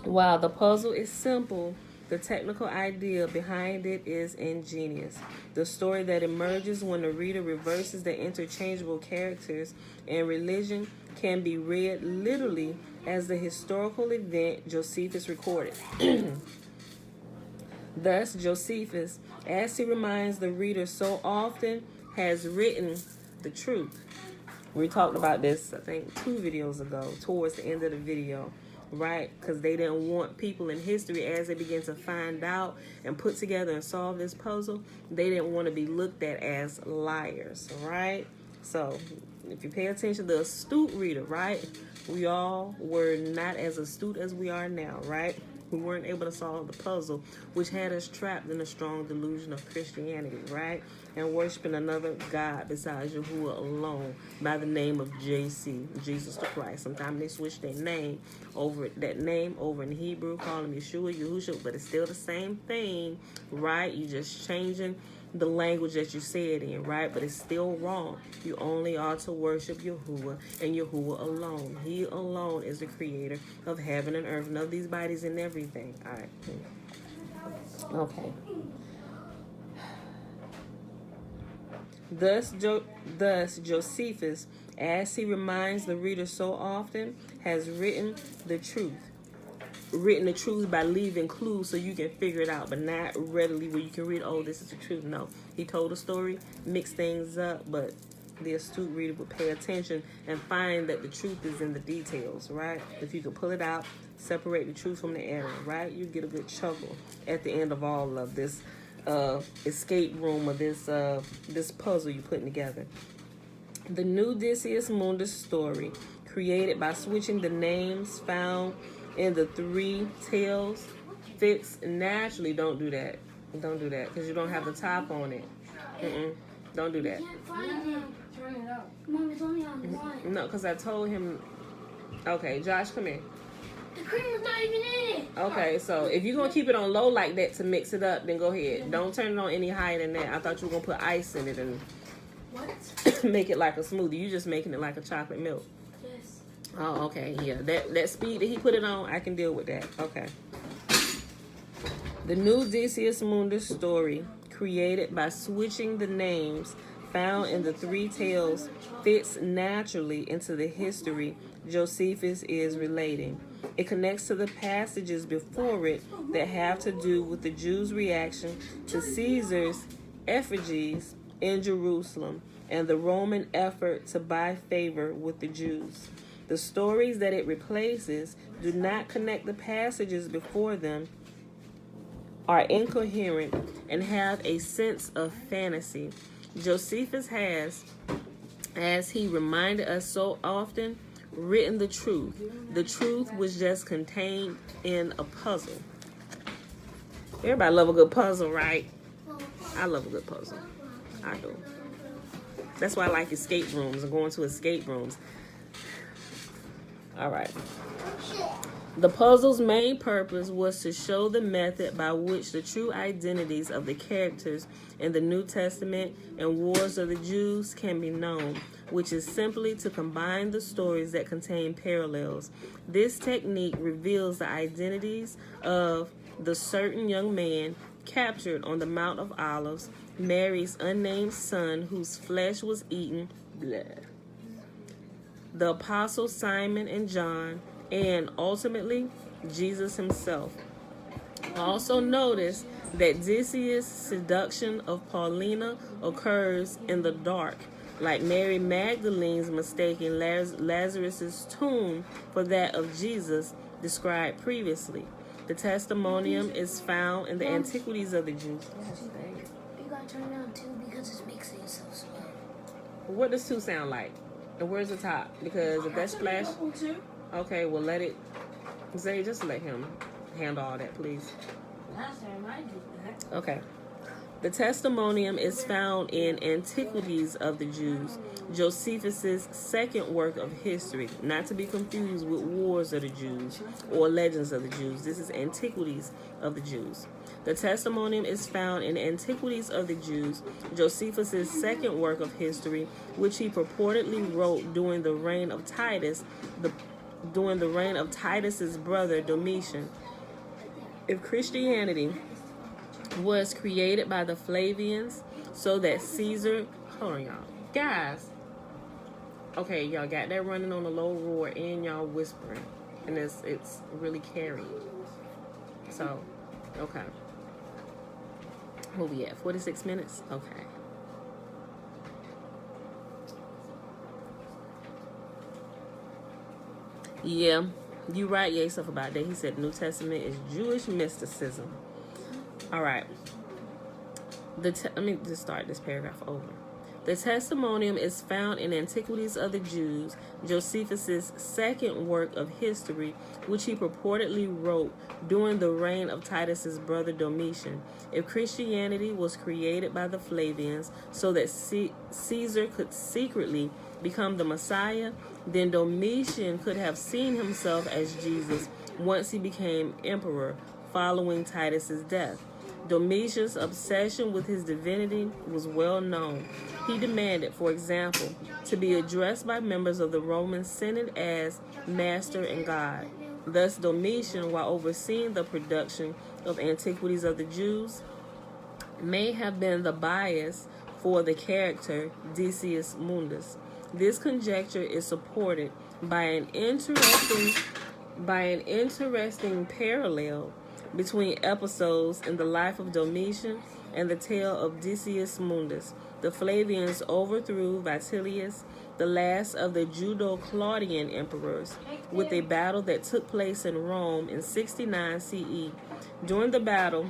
While the puzzle is simple, the technical idea behind it is ingenious. The story that emerges when the reader reverses the interchangeable characters and religion can be read literally as the historical event Josephus recorded. Thus, Josephus, as he reminds the reader so often, has written the truth. We talked about this, I think, 2 videos ago, towards the end of the video, right? Because they didn't want people in history, as they begin to find out and put together and solve this puzzle, they didn't want to be looked at as liars, right? So, if you pay attention, the astute reader, right? We all were not as astute as we are now, right? We weren't able to solve the puzzle, which had us trapped in a strong delusion of Christianity, right? And worshiping another God besides Yahuwah alone by the name of JC, Jesus the Christ. Sometimes they switch their name over in Hebrew, call him Yeshua, Yahushua, but it's still the same thing, right? You just changing the language that you say it in, right? But it's still wrong. You only are to worship Yahuwah and Yahuwah alone. He alone is the creator of heaven and earth and of these bodies and everything. All right. Okay. Thus, Josephus, as he reminds the reader so often, has written the truth. Written the truth by leaving clues so you can figure it out, but not readily where you can read, oh, this is the truth. No, he told a story, mixed things up, but the astute reader would pay attention and find that the truth is in the details, right? If you could pull it out, separate the truth from the error, right? You get a good chuckle at the end of all of this escape room or this puzzle you're putting together. The new Decius Mundus story, created by switching the names found in the 3 tales, fits naturally. Don't do that. Don't do that, because you don't have the top on it. Don't do that. Turn it up. Mom, it's only on 1. No, because I told him. Okay, Josh, come here. The cream is not even in it. Okay, so if you're going to keep it on low like that to mix it up, then go ahead. Don't turn it on any higher than that. I thought you were going to put ice in it and make it like a smoothie. You're just making it like a chocolate milk. Yes. Oh, okay, yeah. That speed that he put it on, I can deal with that. Okay. The new Decius Mundus story, created by switching the names found in the 3 tales, fits naturally into the history Josephus is relating. It connects to the passages before it that have to do with the Jews' reaction to Caesar's effigies in Jerusalem and the Roman effort to buy favor with the Jews. The stories that it replaces do not connect the passages before them, are incoherent, and have a sense of fantasy. Josephus has, as he reminded us so often, written the truth. The truth was just contained in a puzzle. Everybody love a good puzzle, right? I love a good puzzle. I do. That's why I like escape rooms and going to escape rooms. All right. The puzzle's main purpose was to show the method by which the true identities of the characters in the New Testament and Wars of the Jews can be known, which is simply to combine the stories that contain parallels. This technique reveals the identities of the certain young man captured on the Mount of Olives, Mary's unnamed son whose flesh was eaten, the apostles Simon and John, and ultimately Jesus himself. Also notice that Decius' seduction of Paulina occurs in the dark, like Mary Magdalene's mistaking Lazarus' tomb for that of Jesus described previously. The testimonium is found in the Antiquities of the Jews. You gotta turn it on 2 because it's mixing so slow. What does 2 sound like? And where's the top? Because if that's flash... Okay, well let it... Zay, just let him handle all that, please. Last time I did that. Okay. The testimonium is found in Antiquities of the Jews, Josephus' second work of history, not to be confused with Wars of the Jews or Legends of the Jews. This is Antiquities of the Jews. The testimonium is found in Antiquities of the Jews, Josephus' second work of history, which he purportedly wrote during the reign of Titus's brother Domitian. If Christianity was created by the Flavians so that Caesar... Hold on, y'all. Guys. Okay, y'all got that running on a low roar and y'all whispering. And it's really carrying. So, okay. Where we at? 46 minutes? Okay. Yeah, you right, Yasef, about that. He said the New Testament is Jewish mysticism. All right. Let me just start this paragraph over. The testimonium is found in Antiquities of the Jews, Josephus' second work of history, which he purportedly wrote during the reign of Titus's brother Domitian. If Christianity was created by the Flavians so that Caesar could secretly become the Messiah, then Domitian could have seen himself as Jesus once he became emperor following Titus's death. Domitian's obsession with his divinity was well known. He demanded, for example, to be addressed by members of the Roman Senate as Master and God. Thus, Domitian, while overseeing the production of Antiquities of the Jews, may have been the bias for the character Decius Mundus. This conjecture is supported by an interesting parallel between episodes in the life of Domitian and the tale of Decius Mundus. The Flavians overthrew Vitellius, the last of the Judo-Claudian emperors, with a battle that took place in Rome in 69 CE. During the battle,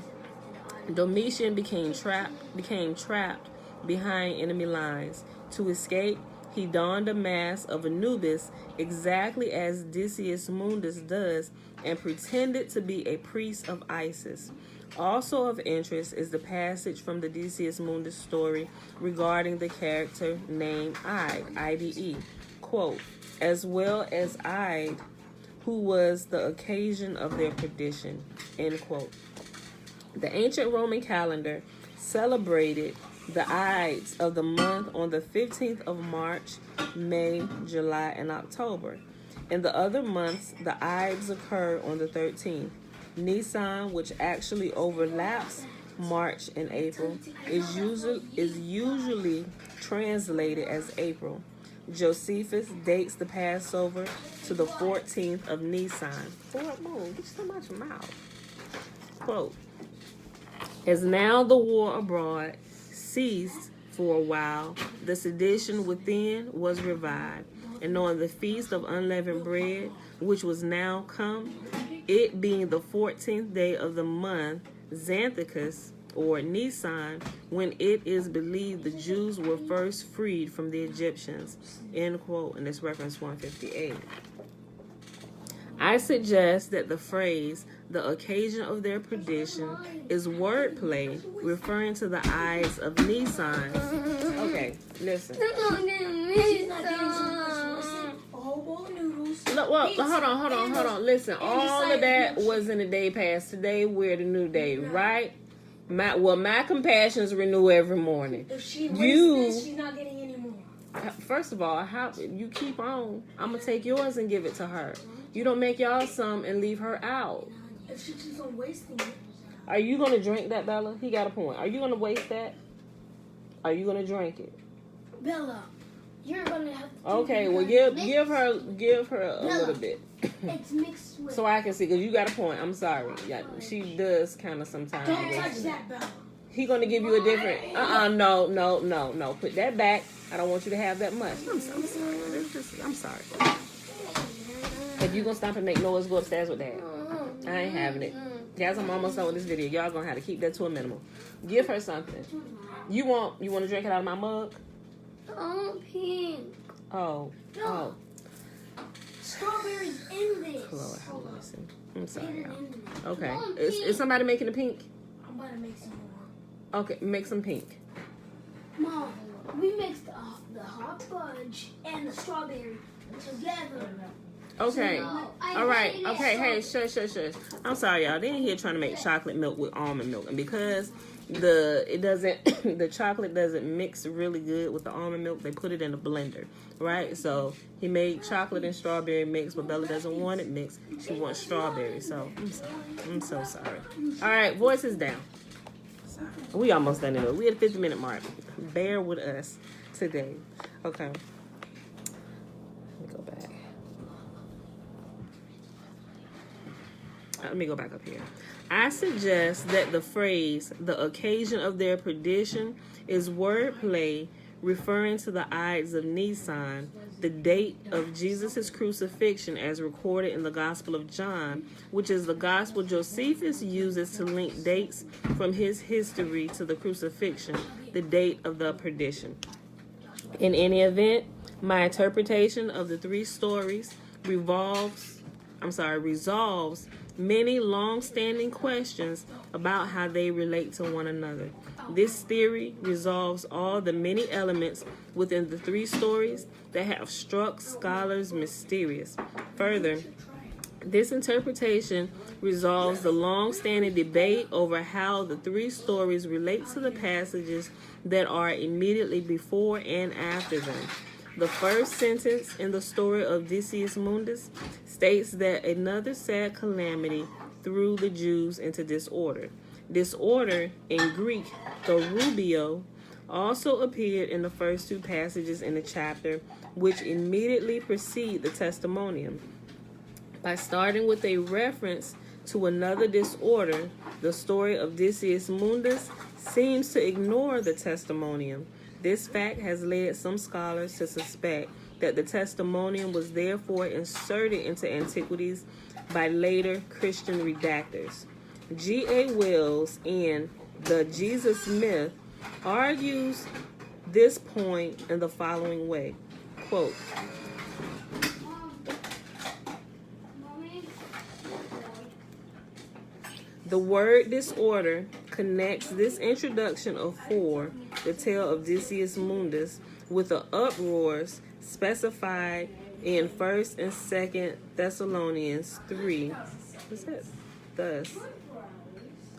Domitian became trapped behind enemy lines. To escape, he donned a mask of Anubis exactly as Decius Mundus does and pretended to be a priest of Isis. Also of interest is the passage from the Decius Mundus story regarding the character named Ide, I-D-E, quote, as well as Ide, who was the occasion of their perdition, end quote. The ancient Roman calendar celebrated the Ides of the month on the 15th of March, May, July, and October. In the other months, the Ides occur on the 13th. Nisan, which actually overlaps March and April, is usually translated as April. Josephus dates the Passover to the 14th of Nisan. Lord, move, get so much mouth. Quote, as now the war abroad ceased for a while, the sedition within was revived. And on the feast of unleavened bread, which was now come, it being the 14th day of the month, Xanthicus, or Nisan, when it is believed the Jews were first freed from the Egyptians, end quote, and it's reference 158. I suggest that the phrase, the occasion of their perdition, is wordplay referring to the Ides of Nisan. Okay, listen. Look, well, hold on. Listen, all of that was in the day past. Today we're the new day, right? My compassions renew every morning. If she wastes this, she's not getting any more. First of all, how you keep on? I'm gonna take yours and give it to her. You don't make y'all some and leave her out. If she keeps on wasting it. Are you gonna drink that, Bella? He got a point. Are you gonna waste that? Are you gonna drink it? Bella, you're gonna have to. Okay, well give her a little bit. It's mixed with. So I can see, because you got a point. I'm sorry. Yeah, she does kind of sometimes. Don't touch that, Bella. He gonna give you a different. No. Put that back. I don't want you to have that much. I'm sorry. I'm sorry. If you gonna stop and make noise, go upstairs with that. I ain't having it. Guys, I'm almost done with this video. Y'all gonna have to keep that to a minimum. Give her something. You want to drink it out of my mug? Oh, pink. Oh. Strawberries in this. Lord have mercy. I'm sorry, y'all. Okay. Mom, Is somebody making the pink? I'm about to make some more. Okay, make some pink. Mom, we mixed the hot fudge and the strawberry together. Okay. So, All right. Okay. Hey, shush. I'm sorry, y'all. They in here trying to make chocolate milk with almond milk, and because the chocolate doesn't mix really good with the almond milk, they put it in a blender, right? So he made chocolate and strawberry mix, but Bella doesn't want it mixed. She wants strawberry. So I'm so sorry. All right, voices down. We almost done it. We at the 50-minute mark. Bear with us today. Okay. Let me go back. Let me go back up here. I suggest that the phrase, the occasion of their perdition, is wordplay referring to the Ides of Nisan, the date of Jesus' crucifixion as recorded in the Gospel of John, which is the Gospel Josephus uses to link dates from his history to the crucifixion, the date of the perdition. In any event, my interpretation of the three stories resolves many long-standing questions about how they relate to one another. This theory resolves all the many elements within the three stories that have struck scholars mysterious. Further, this interpretation resolves the long-standing debate over how the three stories relate to the passages that are immediately before and after them. The first sentence in the story of Decius Mundus states that another sad calamity threw the Jews into disorder. Disorder, in Greek, thorubio, also appeared in the first two passages in the chapter, which immediately precede the testimonium. By starting with a reference to another disorder, the story of Decius Mundus seems to ignore the testimonium. This fact has led some scholars to suspect that the testimonium was therefore inserted into antiquities by later Christian redactors. G.A. Wells in The Jesus Myth argues this point in the following way, quote, the word disorder connects this introduction of 4, the tale of Decius Mundus, with the uproars specified in 1st and 2nd Thessalonians 3. What's that? Thus.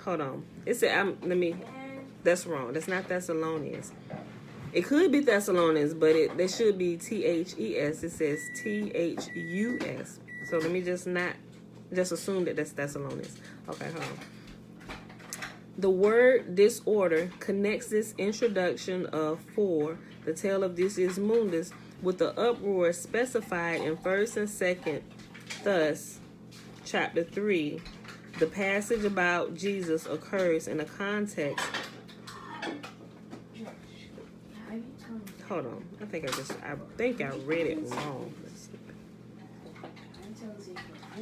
Hold on. It said, that's wrong. That's not Thessalonians. It could be Thessalonians, but there should be Thes. It says Thus. So let me just assume that that's Thessalonians. Okay, hold on. The word disorder connects this introduction of 4, the tale of Decius Mundus, with the uproar specified in 1st and 2nd Thus, chapter 3. The passage about Jesus occurs in a context. Hold on. I think I read it wrong.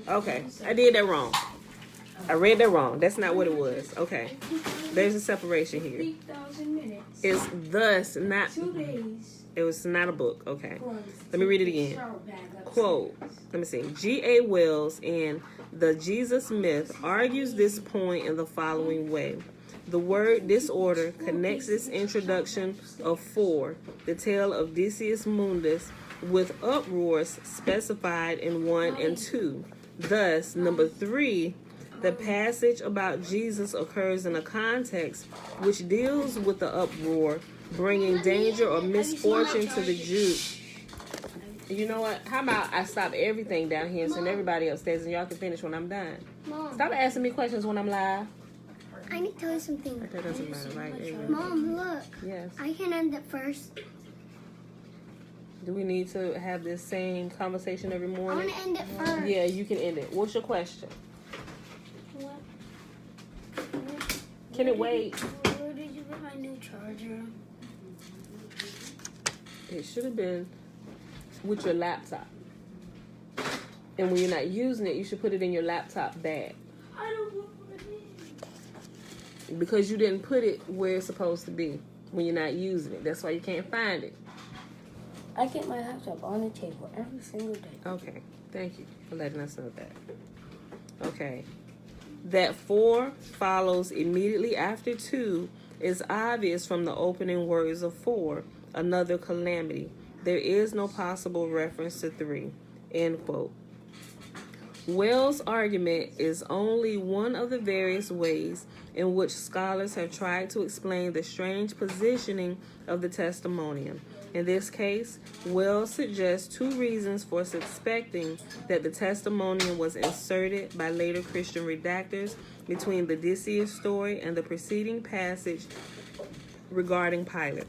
Okay, I did that wrong. I read that wrong. That's not what it was. Okay. There's a separation here. It's thus not. It was not a book. Okay. Let me read it again. Quote. Let me see. G.A. Wells in The Jesus Myth argues this point in the following way. The word disorder connects this introduction of 4, the tale of Decius Mundus, with uproars specified in 1 and 2. Thus, number 3, the passage about Jesus occurs in a context which deals with the uproar, bringing danger or misfortune to the Jews. You know what? How about I stop everything down here and send everybody upstairs and y'all can finish when I'm done? Mom. Stop asking me questions when I'm live. I need to tell you something. That doesn't matter, right? Mom, look. Yes. I can end it first. Do we need to have this same conversation every I morning? want to end it first. Yeah, you can end it. What's your question? What? Can it wait? Where did you get my new charger? It should have been with your laptop. And when you're not using it, you should put it in your laptop bag. I don't know what it is. Because you didn't put it where it's supposed to be when you're not using it. That's why you can't find it. I get my laptop on the table every single day. Okay. Thank you for letting us know that. Okay. That 4 follows immediately after 2 is obvious from the opening words of 4, another calamity. There is no possible reference to 3. End quote. Wells' argument is only one of the various ways in which scholars have tried to explain the strange positioning of the testimonium. In this case, Wells suggests 2 reasons for suspecting that the testimonium was inserted by later Christian redactors between the Decius story and the preceding passage regarding Pilate.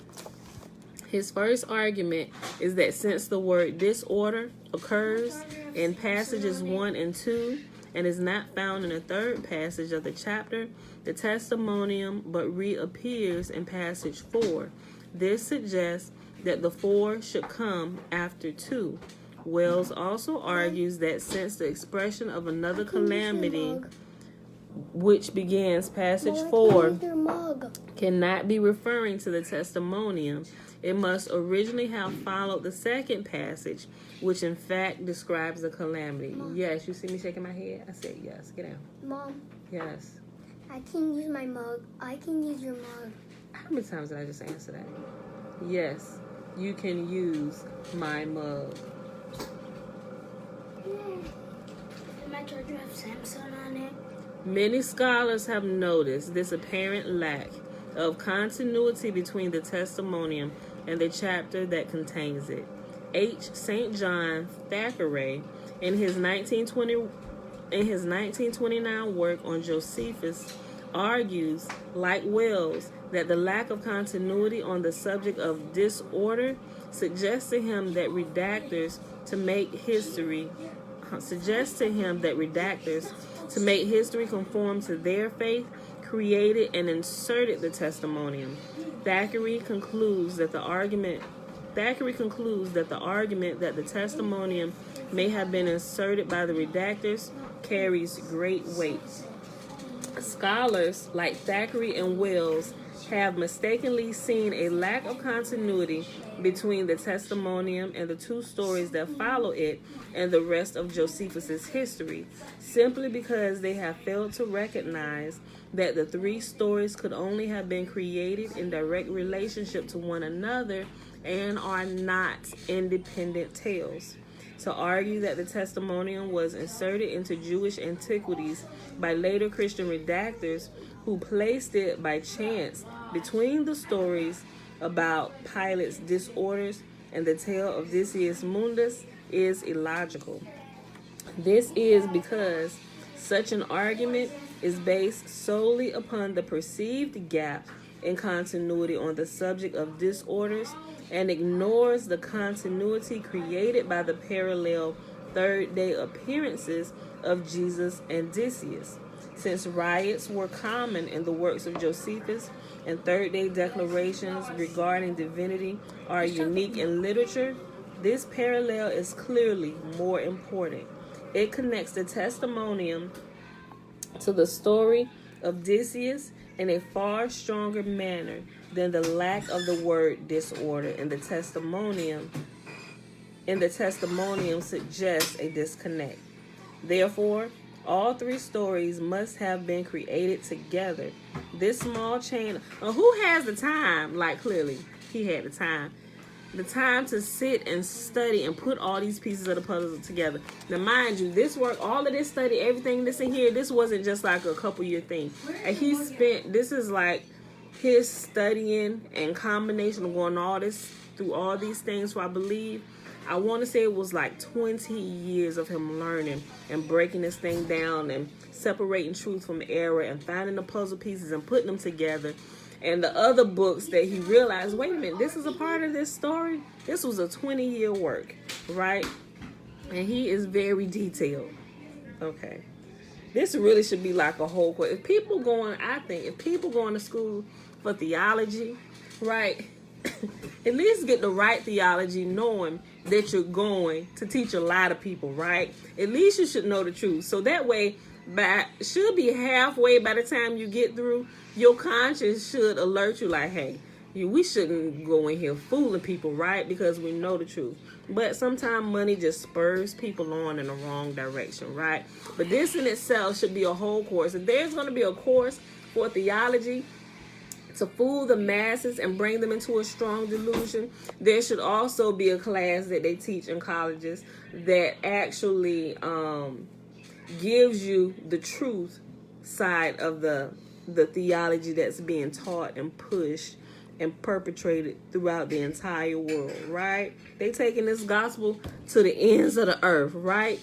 His first argument is that since the word disorder occurs in passages 1 and 2, and is not found in the third passage of the chapter, the testimonium, but reappears in passage 4. This suggests that the 4 should come after 2. Wells also argues that since the expression of another calamity, which begins passage 4, cannot be referring to the testimonium, it must originally have followed the second passage, which in fact describes the calamity. Mom. Yes, you see me shaking my head? I said yes. Get down. Mom. Yes. I can use my mug. I can use your mug. How many times did I just answer that? Yes, you can use my mug. My charger have Samsung on it. Many scholars have noticed this apparent lack of continuity between the testimonium and the chapter that contains it. H. St. John Thackeray, in his 1929 work on Josephus, argues, like Wells, that the lack of continuity on the subject of disorder suggests to him that redactors to make history conform to their faith created and inserted the testimonium. Thackeray concludes that the argument that the testimonium may have been inserted by the redactors carries great weight. Scholars like Thackeray and Wells have mistakenly seen a lack of continuity between the testimonium and the 2 stories that follow it and the rest of Josephus's history, simply because they have failed to recognize that the 3 stories could only have been created in direct relationship to one another and are not independent tales. To argue that the testimonium was inserted into Jewish antiquities by later Christian redactors who placed it by chance between the stories about Pilate's disorders and the tale of Decius Mundus is illogical. This is because such an argument is based solely upon the perceived gap in continuity on the subject of disorders and ignores the continuity created by the parallel third-day appearances of Jesus and Decius. Since riots were common in the works of Josephus and third-day declarations regarding divinity are unique in literature, this parallel is clearly more important. It connects the testimonium to the story of Decius in a far stronger manner than the lack of the word disorder in the testimonium suggests a disconnect. Therefore, all 3 stories must have been created together. This small chain, who has the time? Like, clearly, he had the time. The time to sit and study and put all these pieces of the puzzle together. Now, mind you, this work, all of this study, everything that's in here, this wasn't just like a couple year thing. And this is like his studying and combination of going through all these things. So I want to say it was like 20 years of him learning and breaking this thing down and separating truth from error and finding the puzzle pieces and putting them together. And the other books that he realized, wait a minute, this is a part of this story. This was a 20-year work, right? And he is very detailed. Okay. This really should be like a whole course. If people going to school for theology, right, at least get the right theology knowing that you're going to teach a lot of people, right? At least you should know the truth. So that way, should be halfway by the time you get through, your conscience should alert you like, hey, we shouldn't go in here fooling people, right? Because we know the truth. But sometimes money just spurs people on in the wrong direction, right? But this in itself should be a whole course. If there's going to be a course for theology to fool the masses and bring them into a strong delusion, there should also be a class that they teach in colleges that actually gives you the truth side of the theology that's being taught and pushed and perpetrated throughout the entire world, right? They taking this gospel to the ends of the earth, right?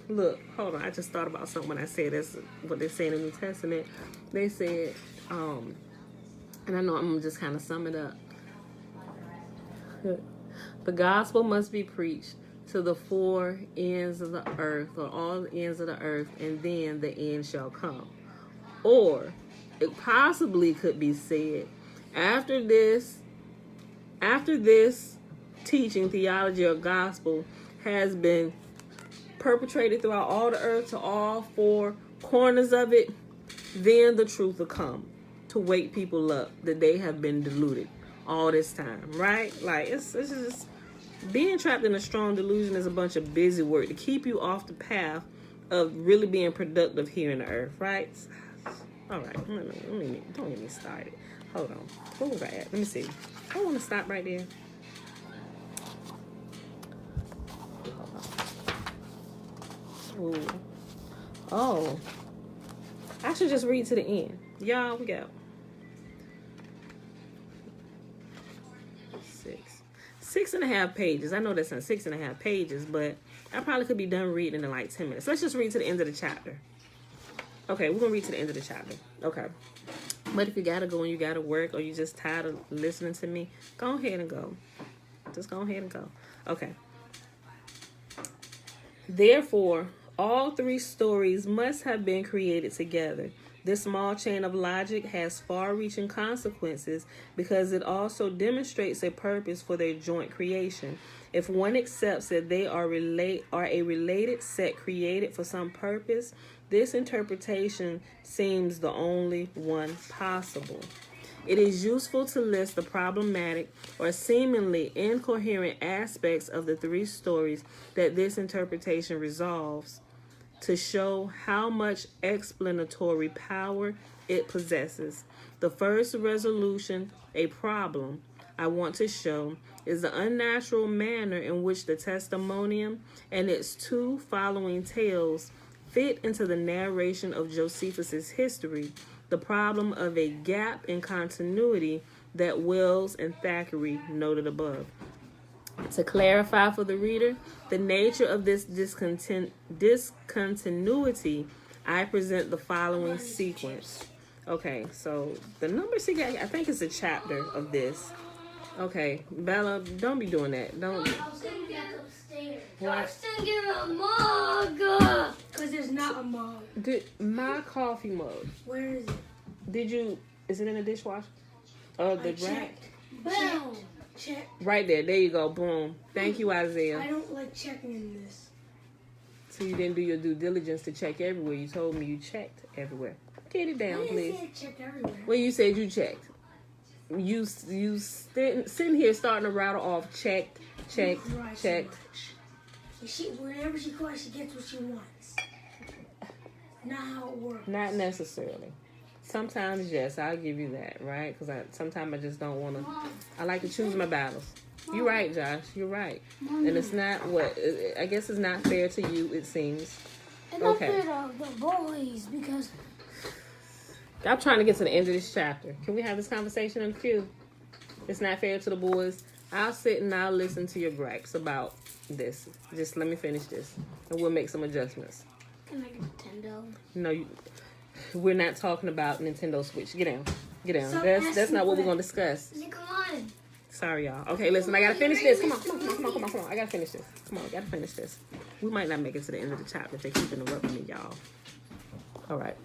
Look, hold on, I just thought about something when I said that's what they say in the New Testament. They said, and I know I'm just kind of sum it up. The gospel must be preached to the four ends of the earth, or all the ends of the earth, and then the end shall come. Or it possibly could be said, after this teaching, theology, or gospel has been perpetrated throughout all the earth to all four corners of it, then the truth will come to wake people up that they have been deluded all this time, right? Like, it's just being trapped in a strong delusion is a bunch of busy work to keep you off the path of really being productive here in the earth, right? All right, don't get me started. Hold on. Where was I at? Let me see. I want to stop right there. Ooh. Oh. I should just read to the end. Y'all, we go. 6.5 pages. I know that's not 6.5 pages, but I probably could be done reading in like 10 minutes. Let's just read to the end of the chapter. Okay, we're going to read to the end of the chapter. Okay. But if you got to go and you got to work, or you just tired of listening to me, go ahead and go. Just go ahead and go. Okay. Therefore, all three stories must have been created together. This small chain of logic has far-reaching consequences because it also demonstrates a purpose for their joint creation. If one accepts that they are a related set created for some purpose, this interpretation seems the only one possible. It is useful to list the problematic or seemingly incoherent aspects of the three stories that this interpretation resolves, to show how much explanatory power it possesses. The first resolution, a problem, I want to show is the unnatural manner in which the testimonium and its two following tales fit into the narration of Josephus's history, the problem of a gap in continuity that Wells and Thackeray noted above. To clarify for the reader the nature of this discontinuity, I present the following sequence. Okay, so the number 6, I think it's a chapter of this. Okay, Bella, don't be doing that. Don't. I was going to get upstairs. What? I was going to get a mug. Because there's not a mug. My coffee mug. Where is it? Is it in the dishwasher? Oh, the rack? Boom. Check. Right there. There you go. Boom. Thank you, Isaiah. I don't like checking in this. So you didn't do your due diligence to check everywhere. You told me you checked everywhere. Get it down, please. I didn't say I checked everywhere. Well, you said you checked. You sitting here starting to rattle off checked. Whenever she cries, she gets what she wants. Not how it works. Not necessarily. Sometimes, yes, I'll give you that, right? Because sometimes I just don't want to. I like to choose my battles. You're right, Josh. You're right. And it's not I guess it's not fair to you, it seems. It's not fair to the boys because. I'm trying to get to the end of this chapter. Can we have this conversation in the queue? It's not fair to the boys. I'll sit and I'll listen to your gripes about this. Just let me finish this, and we'll make some adjustments. Can I get Nintendo? No, we're not talking about Nintendo Switch. Get down. So That's not what we're gonna discuss. Come on. Sorry, y'all. Okay, listen. I gotta finish this. Come on. I gotta finish this. Come on, I gotta finish this. We might not make it to the end of the chapter if they keep interrupting me, y'all. All right.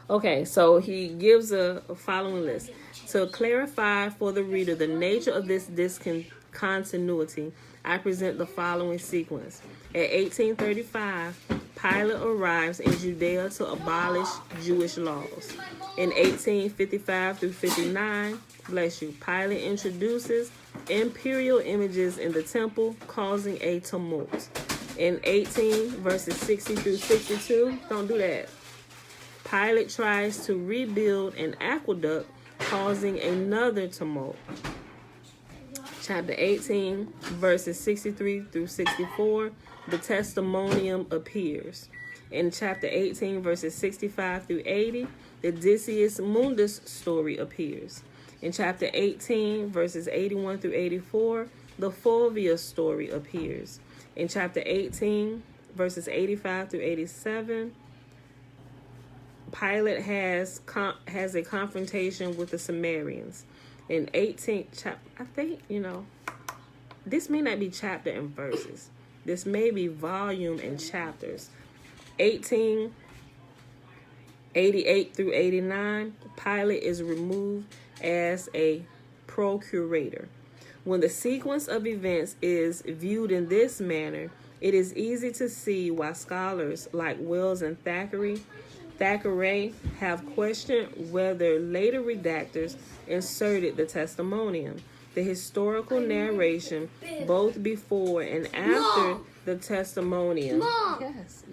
Okay, so he gives a following list. To clarify for the reader the nature of this discontinuity, I present the following sequence. At 1835, Pilate arrives in Judea to abolish Jewish laws. In 1855 through 59, Pilate introduces imperial images in the temple, causing a tumult. In 18 verses 60 through 62, don't do that. Pilate tries to rebuild an aqueduct, causing another tumult. Chapter 18, verses 63 through 64, the testimonium appears. In chapter 18, verses 65 through 80, the Decius Mundus story appears. In chapter 18, verses 81 through 84, the Fulvia story appears. In chapter 18, verses 85 through 87, Pilate has a confrontation with the Samaritans. In 18th chapter, I think, This may not be chapter and verses. This may be volume and chapters. 1888 through 89, Pilate is removed as a procurator. When the sequence of events is viewed in this manner, it is easy to see why scholars like Wells and Thackeray have questioned whether later redactors inserted the testimonium, the historical narration, both before and after the testimonium. Mom, Yes.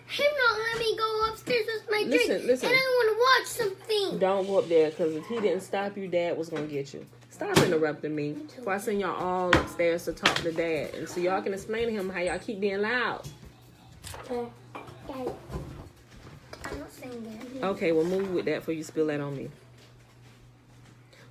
him not let me go upstairs with my drink, Listen. and I want to watch something. Don't go up there, because if he didn't stop you, Dad was going to get you. Stop interrupting me before I send y'all all upstairs to talk to Dad. And so y'all can explain to him how y'all keep being loud. Dad, I'm not saying that. Okay, well, move with that before you spill that on me.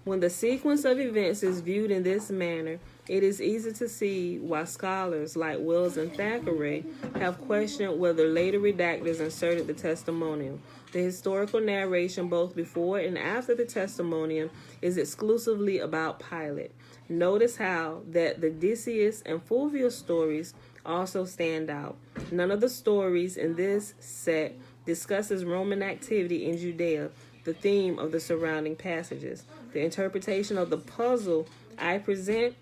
When the sequence of events is viewed in this manner, it is easy to see why scholars like Wells and Thackeray have questioned whether later redactors inserted the testimonium. The historical narration, both before and after the testimonium, is exclusively about Pilate. Notice how that the Decius and Fulvius stories also stand out. None of the stories in this set discusses Roman activity in Judea, the theme of the surrounding passages. The interpretation of the puzzle I present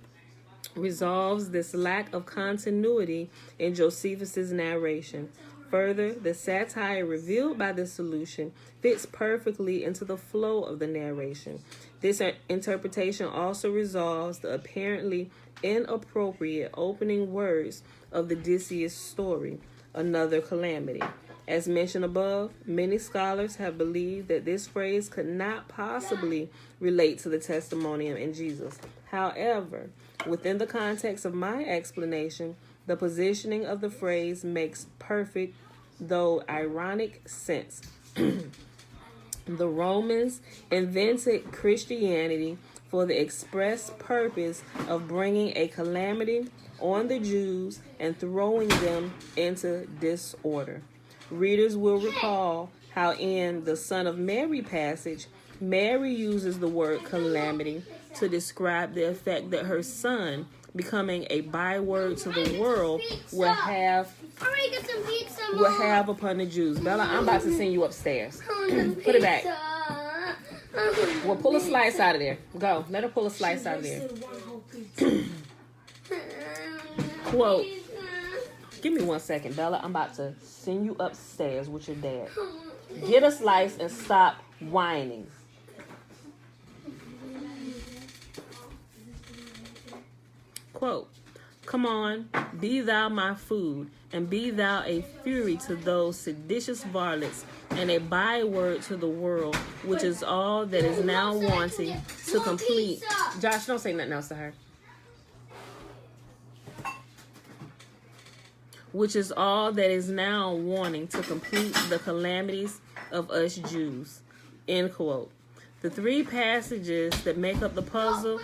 resolves this lack of continuity in Josephus's narration. Further, the satire revealed by this solution fits perfectly into the flow of the narration. This interpretation also resolves the apparently inappropriate opening words of the Decius story, another calamity. As mentioned above, many scholars have believed that this phrase could not possibly relate to the testimonium in Jesus. However, within the context of my explanation, the positioning of the phrase makes perfect, though ironic, sense. The Romans invented Christianity for the express purpose of bringing a calamity on the Jews and throwing them into disorder. Readers will recall how in the Son of Mary passage, Mary uses the word calamity to describe the effect that her son, becoming a byword to the world, will have upon the Jews. Bella, I'm about to send you upstairs. Put it back. Well, pull a slice out of there. Go. Let her pull a slice out of there. Quote. Give me 1 second, Bella. I'm about to send you upstairs with your dad. Get a slice and stop whining. Quote, come on, be thou my food, and be thou a fury to those seditious varlets, and a byword to the world, which is all that is now wanting to complete. Josh, don't say nothing else to her. Which is all that is now wanting to complete the calamities of us Jews. End quote. The three passages that make up the puzzle.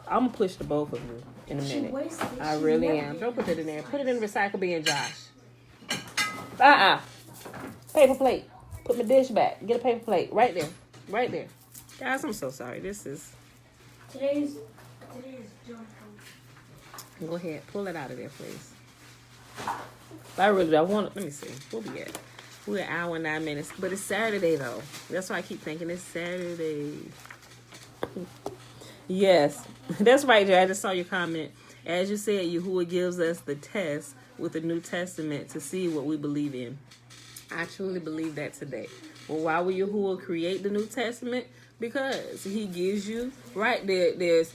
I'm going to push the both of you in a minute. I really am. Don't put it in there. Put it in the recycle bin, Josh. Paper plate. Put my dish back. Get a paper plate. Right there. Right there. Guys, I'm so sorry. This is... Today's junk. Go ahead. Pull it out of there, please. I really don't want to... Let me see. We'll be at... We're an hour and 9 minutes. But it's Saturday, though. That's why I keep thinking it's Saturday. Yes. That's right, Jay. I just saw your comment. As you said, Yahuwah gives us the test with the New Testament to see what we believe in. I truly believe that today. Well, why would Yahuwah create the New Testament? Because he gives you, right there, there's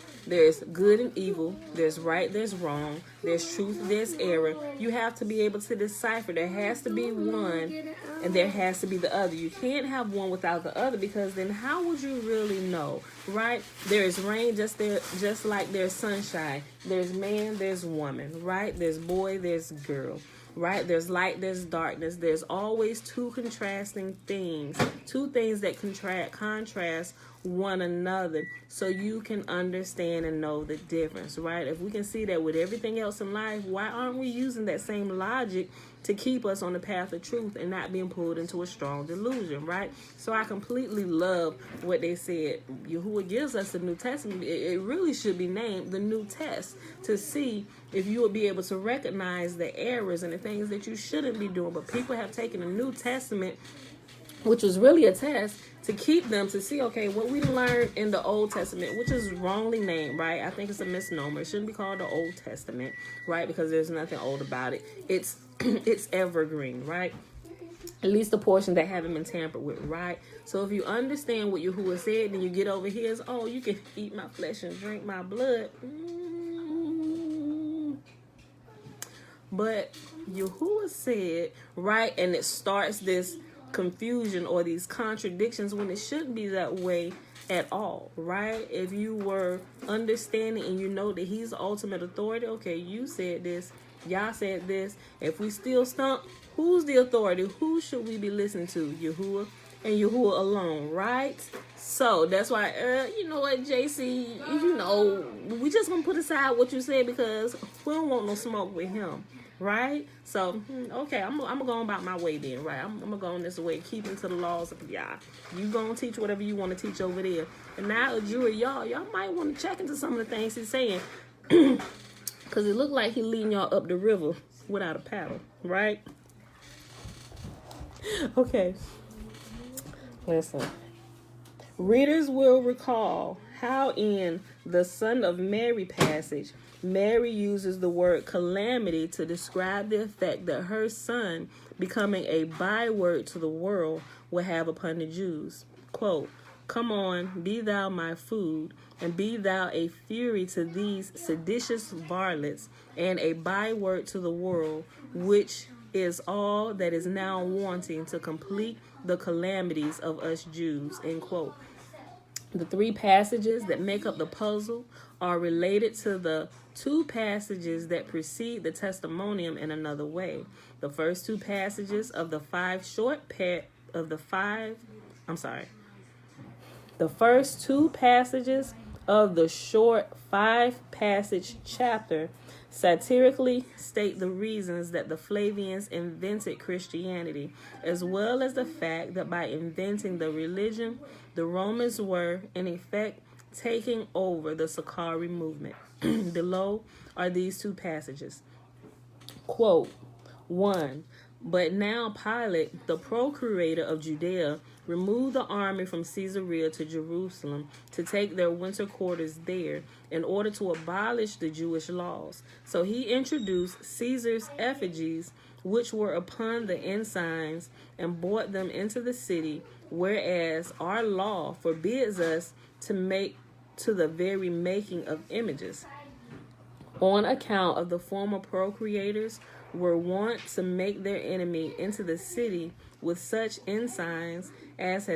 good and evil, there's right, there's wrong, there's truth, there's error. You have to be able to decipher. There has to be one and there has to be the other. You can't have one without the other, because then how would you really know, right? There is rain just like there's sunshine. There's man, there's woman, right? There's boy, there's girl. Right? There's light, there's darkness. There's always two contrasting things. Two things that contrast one another, so you can understand and know the difference, right? If we can see that with everything else in life, why aren't we using that same logic to keep us on the path of truth and not being pulled into a strong delusion, right? So I completely love what they said. Yahuwah gives us the New Testament. It really should be named the New Test, to see if you will be able to recognize the errors and the things that you shouldn't be doing. But people have taken the New Testament, which was really a test, to keep them to see, okay, what we learned in the Old Testament, which is wrongly named, right? I think it's a misnomer. It shouldn't be called the Old Testament, right? Because there's nothing old about it. It's it's evergreen, right? At least the portion that haven't been tampered with, right? So if you understand what Yahuwah said, then you get over here as, oh, you can eat my flesh and drink my blood. But Yahuwah said, right, and it starts this confusion or these contradictions when it shouldn't be that way at all, right? If you were understanding and you know that he's the ultimate authority, okay, you said this, y'all said this. If we still stump, who's the authority? Who should we be listening to? Yahuwah and Yahuwah alone, right? So that's why, you know what, JC, you know, we just gonna put aside what you said because we don't want no smoke with him. Right? So, okay, I'm gonna go about my way then, right? I'm gonna go on this way, keeping to the laws of Yah. You gonna teach whatever you want to teach over there. And now, a jury, y'all might want to check into some of the things he's saying. Because it looked like he leading y'all up the river without a paddle, right? Okay. Listen. Readers will recall how in the Son of Mary passage, Mary uses the word calamity to describe the effect that her son becoming a byword to the world will have upon the Jews. Quote, "Come on, be thou my food, and be thou a fury to these seditious varlets, and a byword to the world, which is all that is now wanting to complete the calamities of us Jews." End quote. The three passages that make up the puzzle are related to the two passages that precede the testimonium in another way. The first two passages of the The first two passages of the short 5-passage chapter satirically state the reasons that the Flavians invented Christianity, as well as the fact that by inventing the religion, the Romans were, in effect, taking over the Sakari movement. Below are these two passages. Quote, 1. But now Pilate, the procurator of Judea, removed the army from Caesarea to Jerusalem to take their winter quarters there in order to abolish the Jewish laws. So he introduced Caesar's effigies, which were upon the ensigns, and brought them into the city, whereas our law forbids us to make to the very making of images. On account of the former procurators were wont to make their enemy into the city with such ensigns as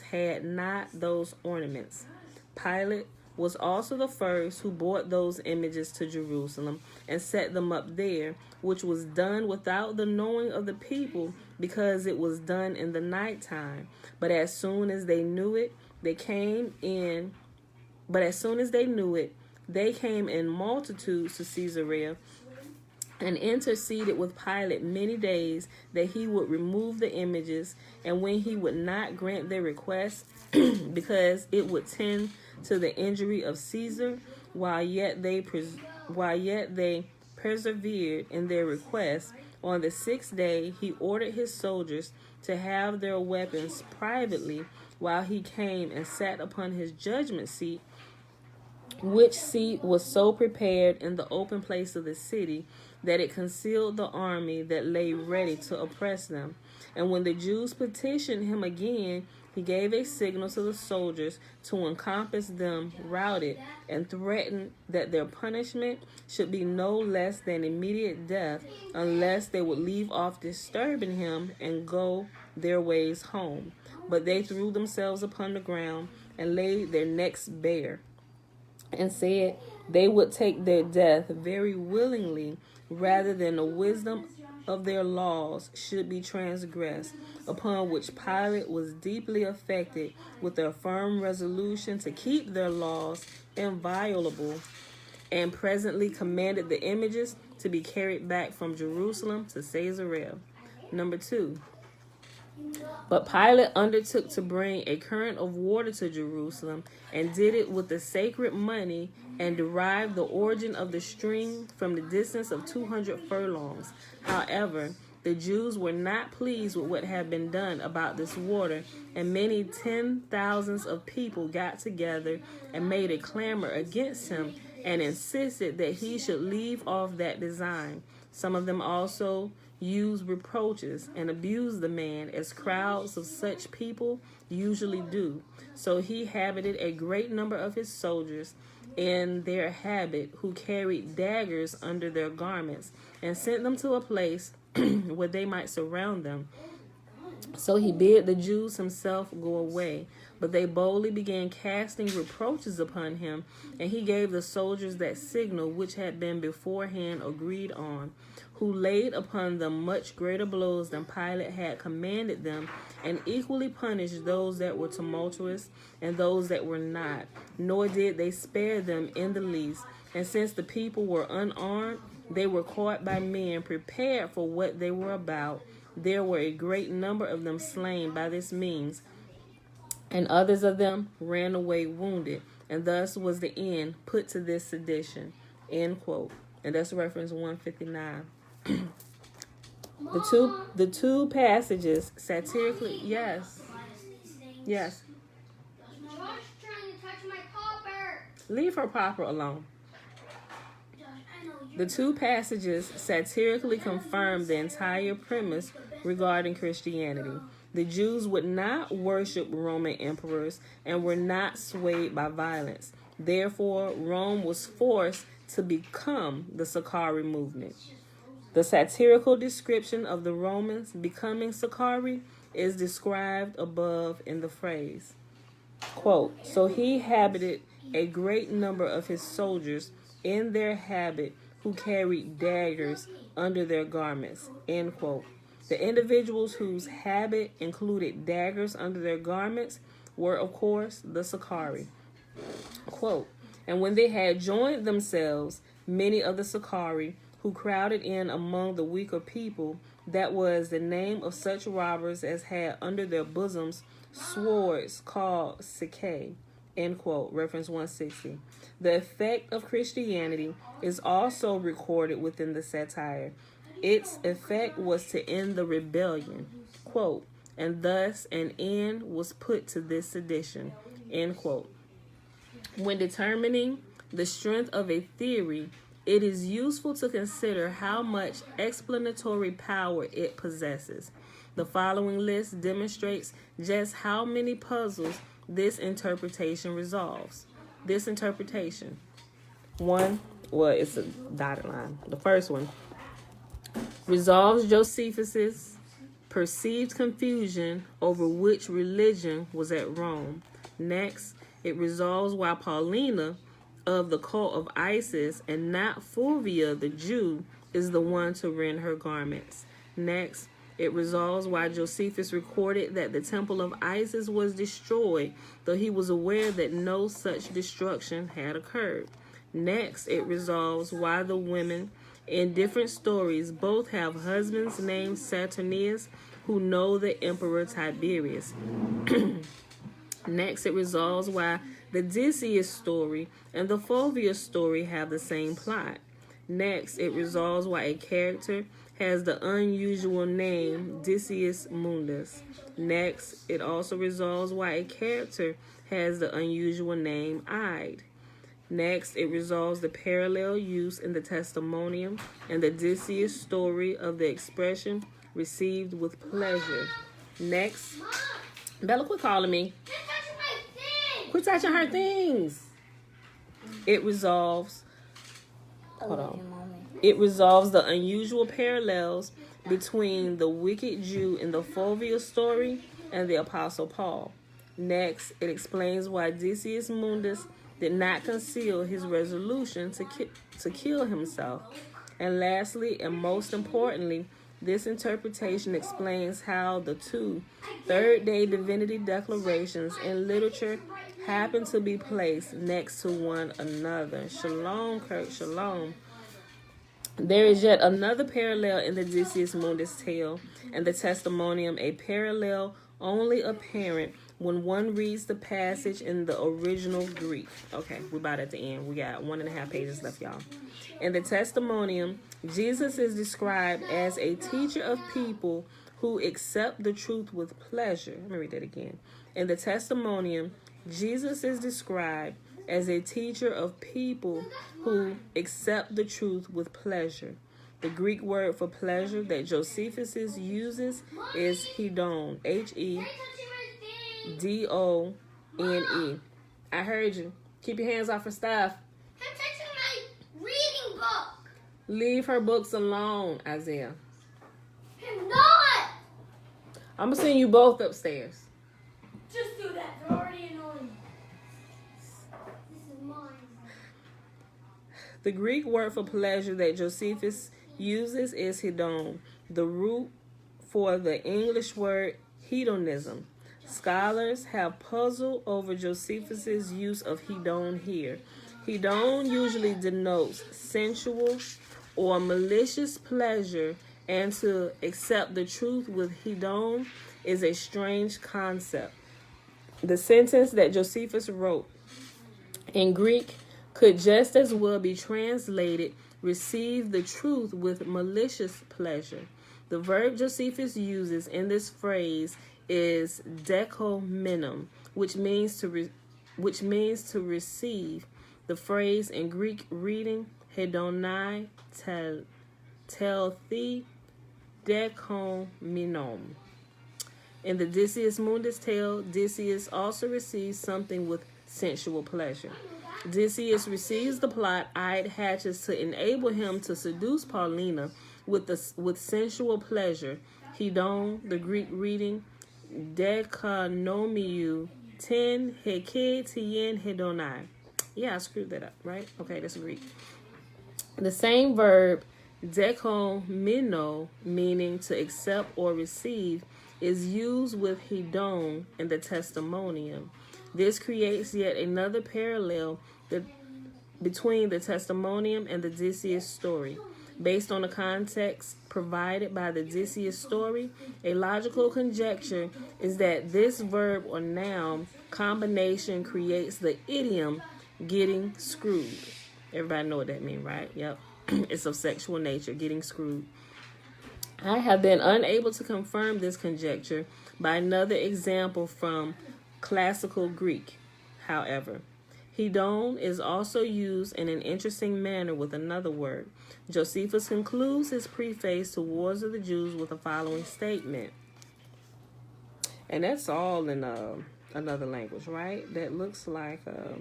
had not those ornaments. Pilate was also the first who brought those images to Jerusalem and set them up there, which was done without the knowing of the people, because it was done in the nighttime. But as soon as they knew it, they came in multitudes to Caesarea and interceded with Pilate many days that he would remove the images, and when he would not grant their request, because it would tend to the injury of Caesar, while yet they persevered in their request, on the 6th day he ordered his soldiers to have their weapons privately, while he came and sat upon his judgment seat, which seat was so prepared in the open place of the city that it concealed the army that lay ready to oppress them. And when the Jews petitioned him again, he gave a signal to the soldiers to encompass them routed, and threatened that their punishment should be no less than immediate death, unless they would leave off disturbing him and go their ways home. But they threw themselves upon the ground and laid their necks bare, and said they would take their death very willingly, rather than the wisdom of their laws should be transgressed. Upon which Pilate was deeply affected with their firm resolution to keep their laws inviolable, and presently commanded the images to be carried back from Jerusalem to Caesarea. Number 2. But Pilate undertook to bring a current of water to Jerusalem, and did it with the sacred money, and derived the origin of the stream from the distance of 200 furlongs. However, the Jews were not pleased with what had been done about this water, and many 10,000s of people got together and made a clamor against him, and insisted that he should leave off that design. Some of them also used reproaches and abused the man, as crowds of such people usually do. So he habited a great number of his soldiers in their habit, who carried daggers under their garments, and sent them to a place where they might surround them. So he bid the Jews himself go away, but they boldly began casting reproaches upon him, and he gave the soldiers that signal which had been beforehand agreed on, who laid upon them much greater blows than Pilate had commanded them, and equally punished those that were tumultuous and those that were not, nor did they spare them in the least. And since the people were unarmed, they were caught by men prepared for what they were about. There were a great number of them slain by this means, and others of them ran away wounded, and thus was the end put to this sedition. End quote. And that's reference 159. The two passages satirically, yes. Yes. Josh trying to touch my popper. Leave her popper alone. The two passages satirically confirm the entire premise regarding Christianity. The Jews would not worship Roman emperors and were not swayed by violence. Therefore, Rome was forced to become the Sicarii movement. The satirical description of the Romans becoming Sicarii is described above in the phrase, quote, so he habited a great number of his soldiers in their habit, who carried daggers under their garments, end quote. The individuals whose habit included daggers under their garments were, of course, the Sicarii. Quote, and when they had joined themselves, many of the Sicarii, who crowded in among the weaker people, that was the name of such robbers as had under their bosoms swords called Sicae, end quote, reference 160. The effect of Christianity is also recorded within the satire. Its effect was to end the rebellion, quote, and thus an end was put to this sedition, end quote. When determining the strength of a theory, it is useful to consider how much explanatory power it possesses. The following list demonstrates just how many puzzles this interpretation resolves. This interpretation. 1, well, it's a dotted line. The first one resolves Josephus's perceived confusion over which religion was at Rome. Next, it resolves why Paulina of the cult of Isis and not Fulvia the Jew is the one to rend her garments. Next, it resolves why Josephus recorded that the temple of Isis was destroyed, though he was aware that no such destruction had occurred. Next, it resolves why the women in different stories both have husbands named Saturnius who know the Emperor Tiberius. Next, it resolves why the Decius story and the Fulvia story have the same plot. Next, it resolves why a character has the unusual name Decius Mundus. Next, it also resolves why a character has the unusual name Ide. Next, it resolves the parallel use in the testimonium and the Decius story of the expression received with pleasure. Next, Bella, quit calling me. Quit touching her things. It resolves, It resolves the unusual parallels between the wicked Jew in the Fulvia story and the Apostle Paul. Next, it explains why Decius Mundus did not conceal his resolution to kill himself. And lastly, and most importantly, this interpretation explains how the two third-day divinity declarations in literature happen to be placed next to one another. Shalom, Kirk, shalom. There is yet another parallel in the Decius Mundus tale and the Testimonium, a parallel only apparent when one reads the passage in the original Greek. Okay, we're about at the end. We got 1.5 pages left, y'all. In the Testimonium, Jesus is described as a teacher of people who accept the truth with pleasure. Let me read that again. In the Testimonium, Jesus is described as a teacher of people who accept the truth with pleasure. The Greek word for pleasure that Josephus uses is hedon, Hedone. I heard you. Keep your hands off her stuff. I'm touching my reading book. Leave her books alone, Isaiah. I'm not. I'm going to send you both upstairs. Just do that. They're already annoying. This is mine. The Greek word for pleasure that Josephus uses is hedon, the root for the English word hedonism. Scholars have puzzled over Josephus's use of hedon here. Hedon usually denotes sensual or malicious pleasure, and to accept the truth with hedon is a strange concept. The sentence that Josephus wrote in Greek could just as well be translated, receive the truth with malicious pleasure. The verb Josephus uses in this phrase is dekomenon, which means to receive. The phrase in Greek reading, hedonai telthi dekomenon. In the Decius Mundus tale, Decius also receives something with sensual pleasure. Decius receives the plot Ide hatches to enable him to seduce Paulina with sensual pleasure. Hedon, the Greek reading, dekonomiou ten heke tien hedonai. Yeah, I screwed that up, right? Okay, that's Greek. The same verb, dekomeno, meaning to accept or receive, is used with hedon in the Testimonium. This creates yet another parallel between the Testimonium and the Decius story. Based on the context provided by the Decius story, a logical conjecture is that this verb or noun combination creates the idiom getting screwed. Everybody know what that means, right? Yep. It's of sexual nature, getting screwed. I have been unable to confirm this conjecture by another example from classical Greek. However, hedon is also used in an interesting manner with another word. Josephus concludes his preface to Wars of the Jews with the following statement. And that's all in another language, right? That looks like it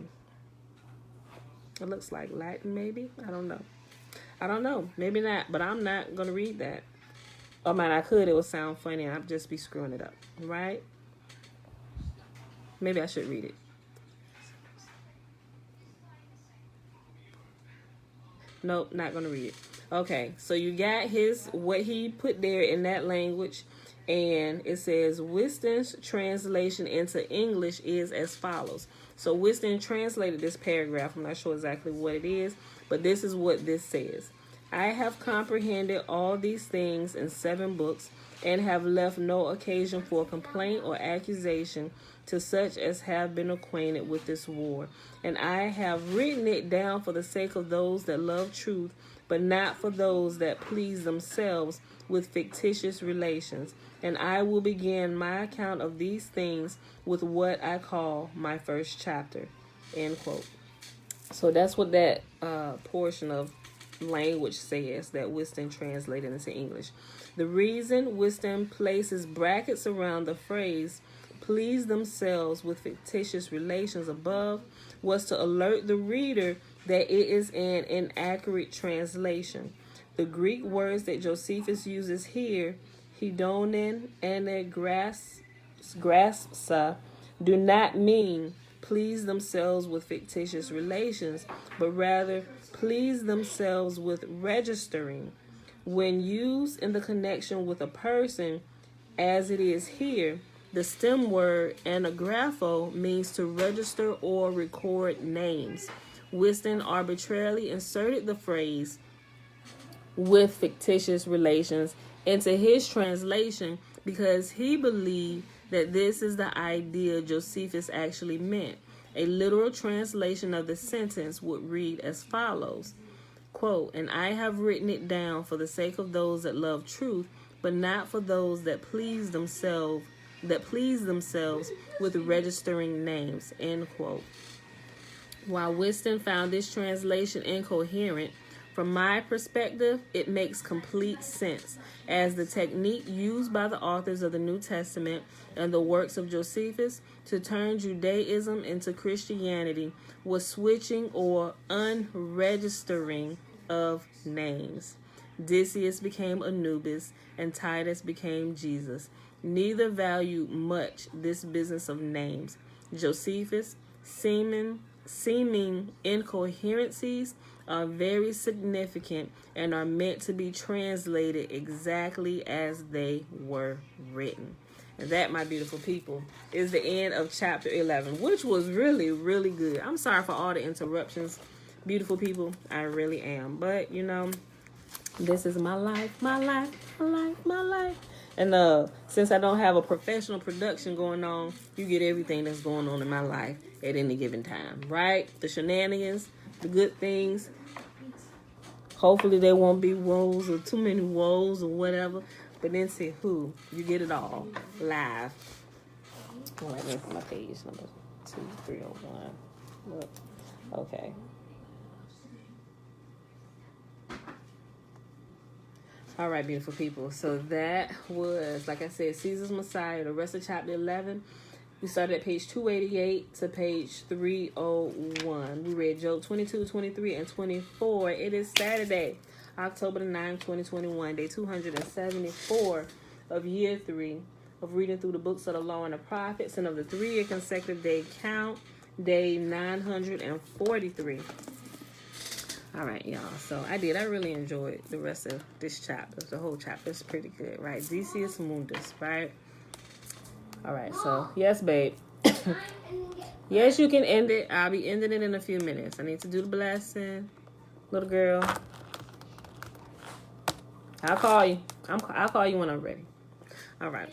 looks like Latin, maybe. I don't know. Maybe not, but I'm not going to read that. I mean, I could. It would sound funny. I'd just be screwing it up, right? Maybe I should read it. Nope, not going to read it. Okay, so you got what he put there in that language, and it says Whiston's translation into English is as follows. So Whiston translated this paragraph. I'm not sure exactly what it is, but this is what this says. I have comprehended all these things in 7 books and have left no occasion for complaint or accusation to such as have been acquainted with this war. And I have written it down for the sake of those that love truth, but not for those that please themselves with fictitious relations. And I will begin my account of these things with what I call my first chapter. End quote. So that's what that portion of language says that Whiston translated into English. The reason Whiston places brackets around the phrase please themselves with fictitious relations above was to alert the reader that it is an inaccurate translation. The Greek words that Josephus uses here, hedonin and graspsa, do not mean please themselves with fictitious relations, but rather please themselves with registering. When used in the connection with a person, as it is here, the stem word anagrapho means to register or record names. Whiston arbitrarily inserted the phrase with fictitious relations into his translation because he believed that this is the idea Josephus actually meant. A literal translation of the sentence would read as follows, quote, "And I have written it down for the sake of those that love truth, but not for those that please themselves with registering names," end quote. While Winston found this translation incoherent, from my perspective, it makes complete sense, as the technique used by the authors of the New Testament and the works of Josephus to turn Judaism into Christianity was switching or unregistering of names. Decius became Anubis, and Titus became Jesus. Neither valued much this business of names. Josephus, seeming incoherencies are very significant and are meant to be translated exactly as they were written. And that, my beautiful people, is the end of chapter 11, which was really, really good. I'm sorry for all the interruptions, beautiful people. I really am. But, you know, this is my life, my life, my life, my life. And since I don't have a professional production going on, you get everything that's going on in my life at any given time, right? The shenanigans, the good things. Hopefully there won't be woes or too many woes or whatever. But then see who you get it all live. Oh, let me put my page number 2301. Look. Okay. All right, beautiful people. So that was, like I said, Caesar's Messiah, the rest of chapter 11. We started at page 288 to page 301. We read Job 22, 23, and 24. It is Saturday, October the 9th, 2021, day 274 of year 3 of reading through the books of the law and the prophets, and of the 3-year consecutive day count, day 943. All right, y'all. So I really enjoyed the rest of this chapter. The whole chapter is pretty good, right? Decius Mundus, right? All right, so yes, babe. Yes, you can end it. I'll be ending it in a few minutes. I need to do the blessing, little girl. I'll call you. I'll call you when I'm ready. All right.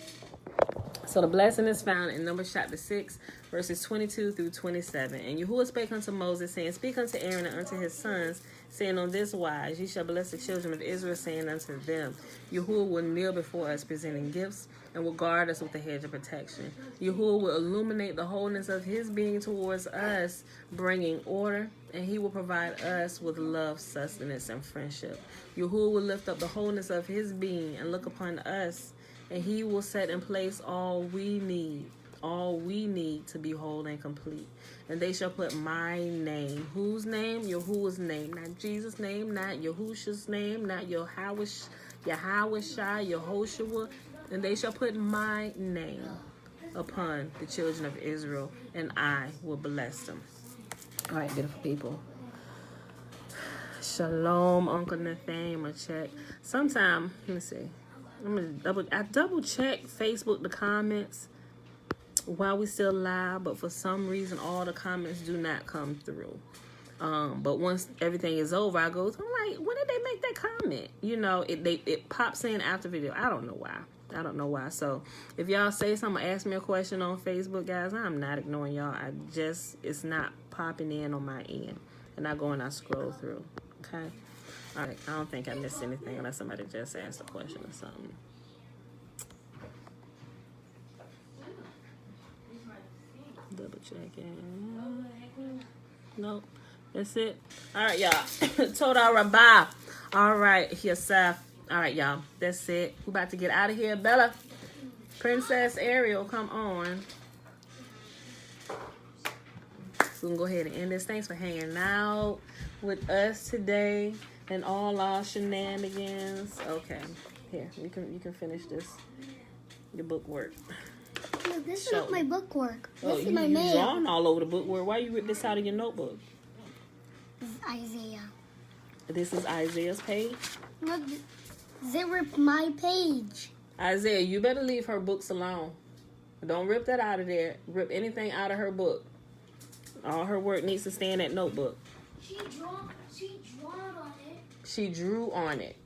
So the blessing is found in Numbers chapter 6, verses 22 through 27. And Yahuwah spake unto Moses, saying, Speak unto Aaron and unto his sons, saying, On this wise ye shall bless the children of Israel, saying unto them, Yahuwah will kneel before us, presenting gifts, and will guard us with a hedge of protection. Yahuwah will illuminate the wholeness of his being towards us, bringing order, and he will provide us with love, sustenance, and friendship. Yahuwah will lift up the wholeness of his being and look upon us, and he will set in place all we need to be whole and complete. And they shall put my name. Whose name? Yahuwah's name. Not Jesus' name, not Yahusha's name, not Yahweh Shai, Yehoshua. And they shall put my name upon the children of Israel, and I will bless them. All right, beautiful people. Shalom, Uncle Nathan. I'm check. Sometime, let me see. I double check Facebook, the comments, while we still live, but for some reason all the comments do not come through. But once everything is over, I go, I'm like, when did they make that comment? You know, it pops in after video. I don't know why. So if y'all say something, ask me a question on Facebook, guys, I'm not ignoring y'all. It's not popping in on my end. And I go and I scroll through. Okay. All right. I don't think I missed anything unless somebody just asked a question or something. Double checking. Nope. That's it. All right, y'all. Torah Rabbah. All right, Yosef. All right, y'all. That's it. We're about to get out of here. Bella. Princess Ariel, come on. So we can go ahead and end this. Thanks for hanging out with us today and all our shenanigans. Okay. Here, you can finish this. Your book work. No, this is not my book work. This is my mail. You're drawing all over the book work. Why you rip this out of your notebook? This is Isaiah. This is Isaiah's page? Look, they ripped my page. Isaiah, you better leave her books alone. Don't rip that out of there. Rip anything out of her book. All her work needs to stay in that notebook. She drew on it. She drew on it.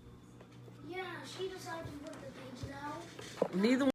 she decided to put the pages out. Neither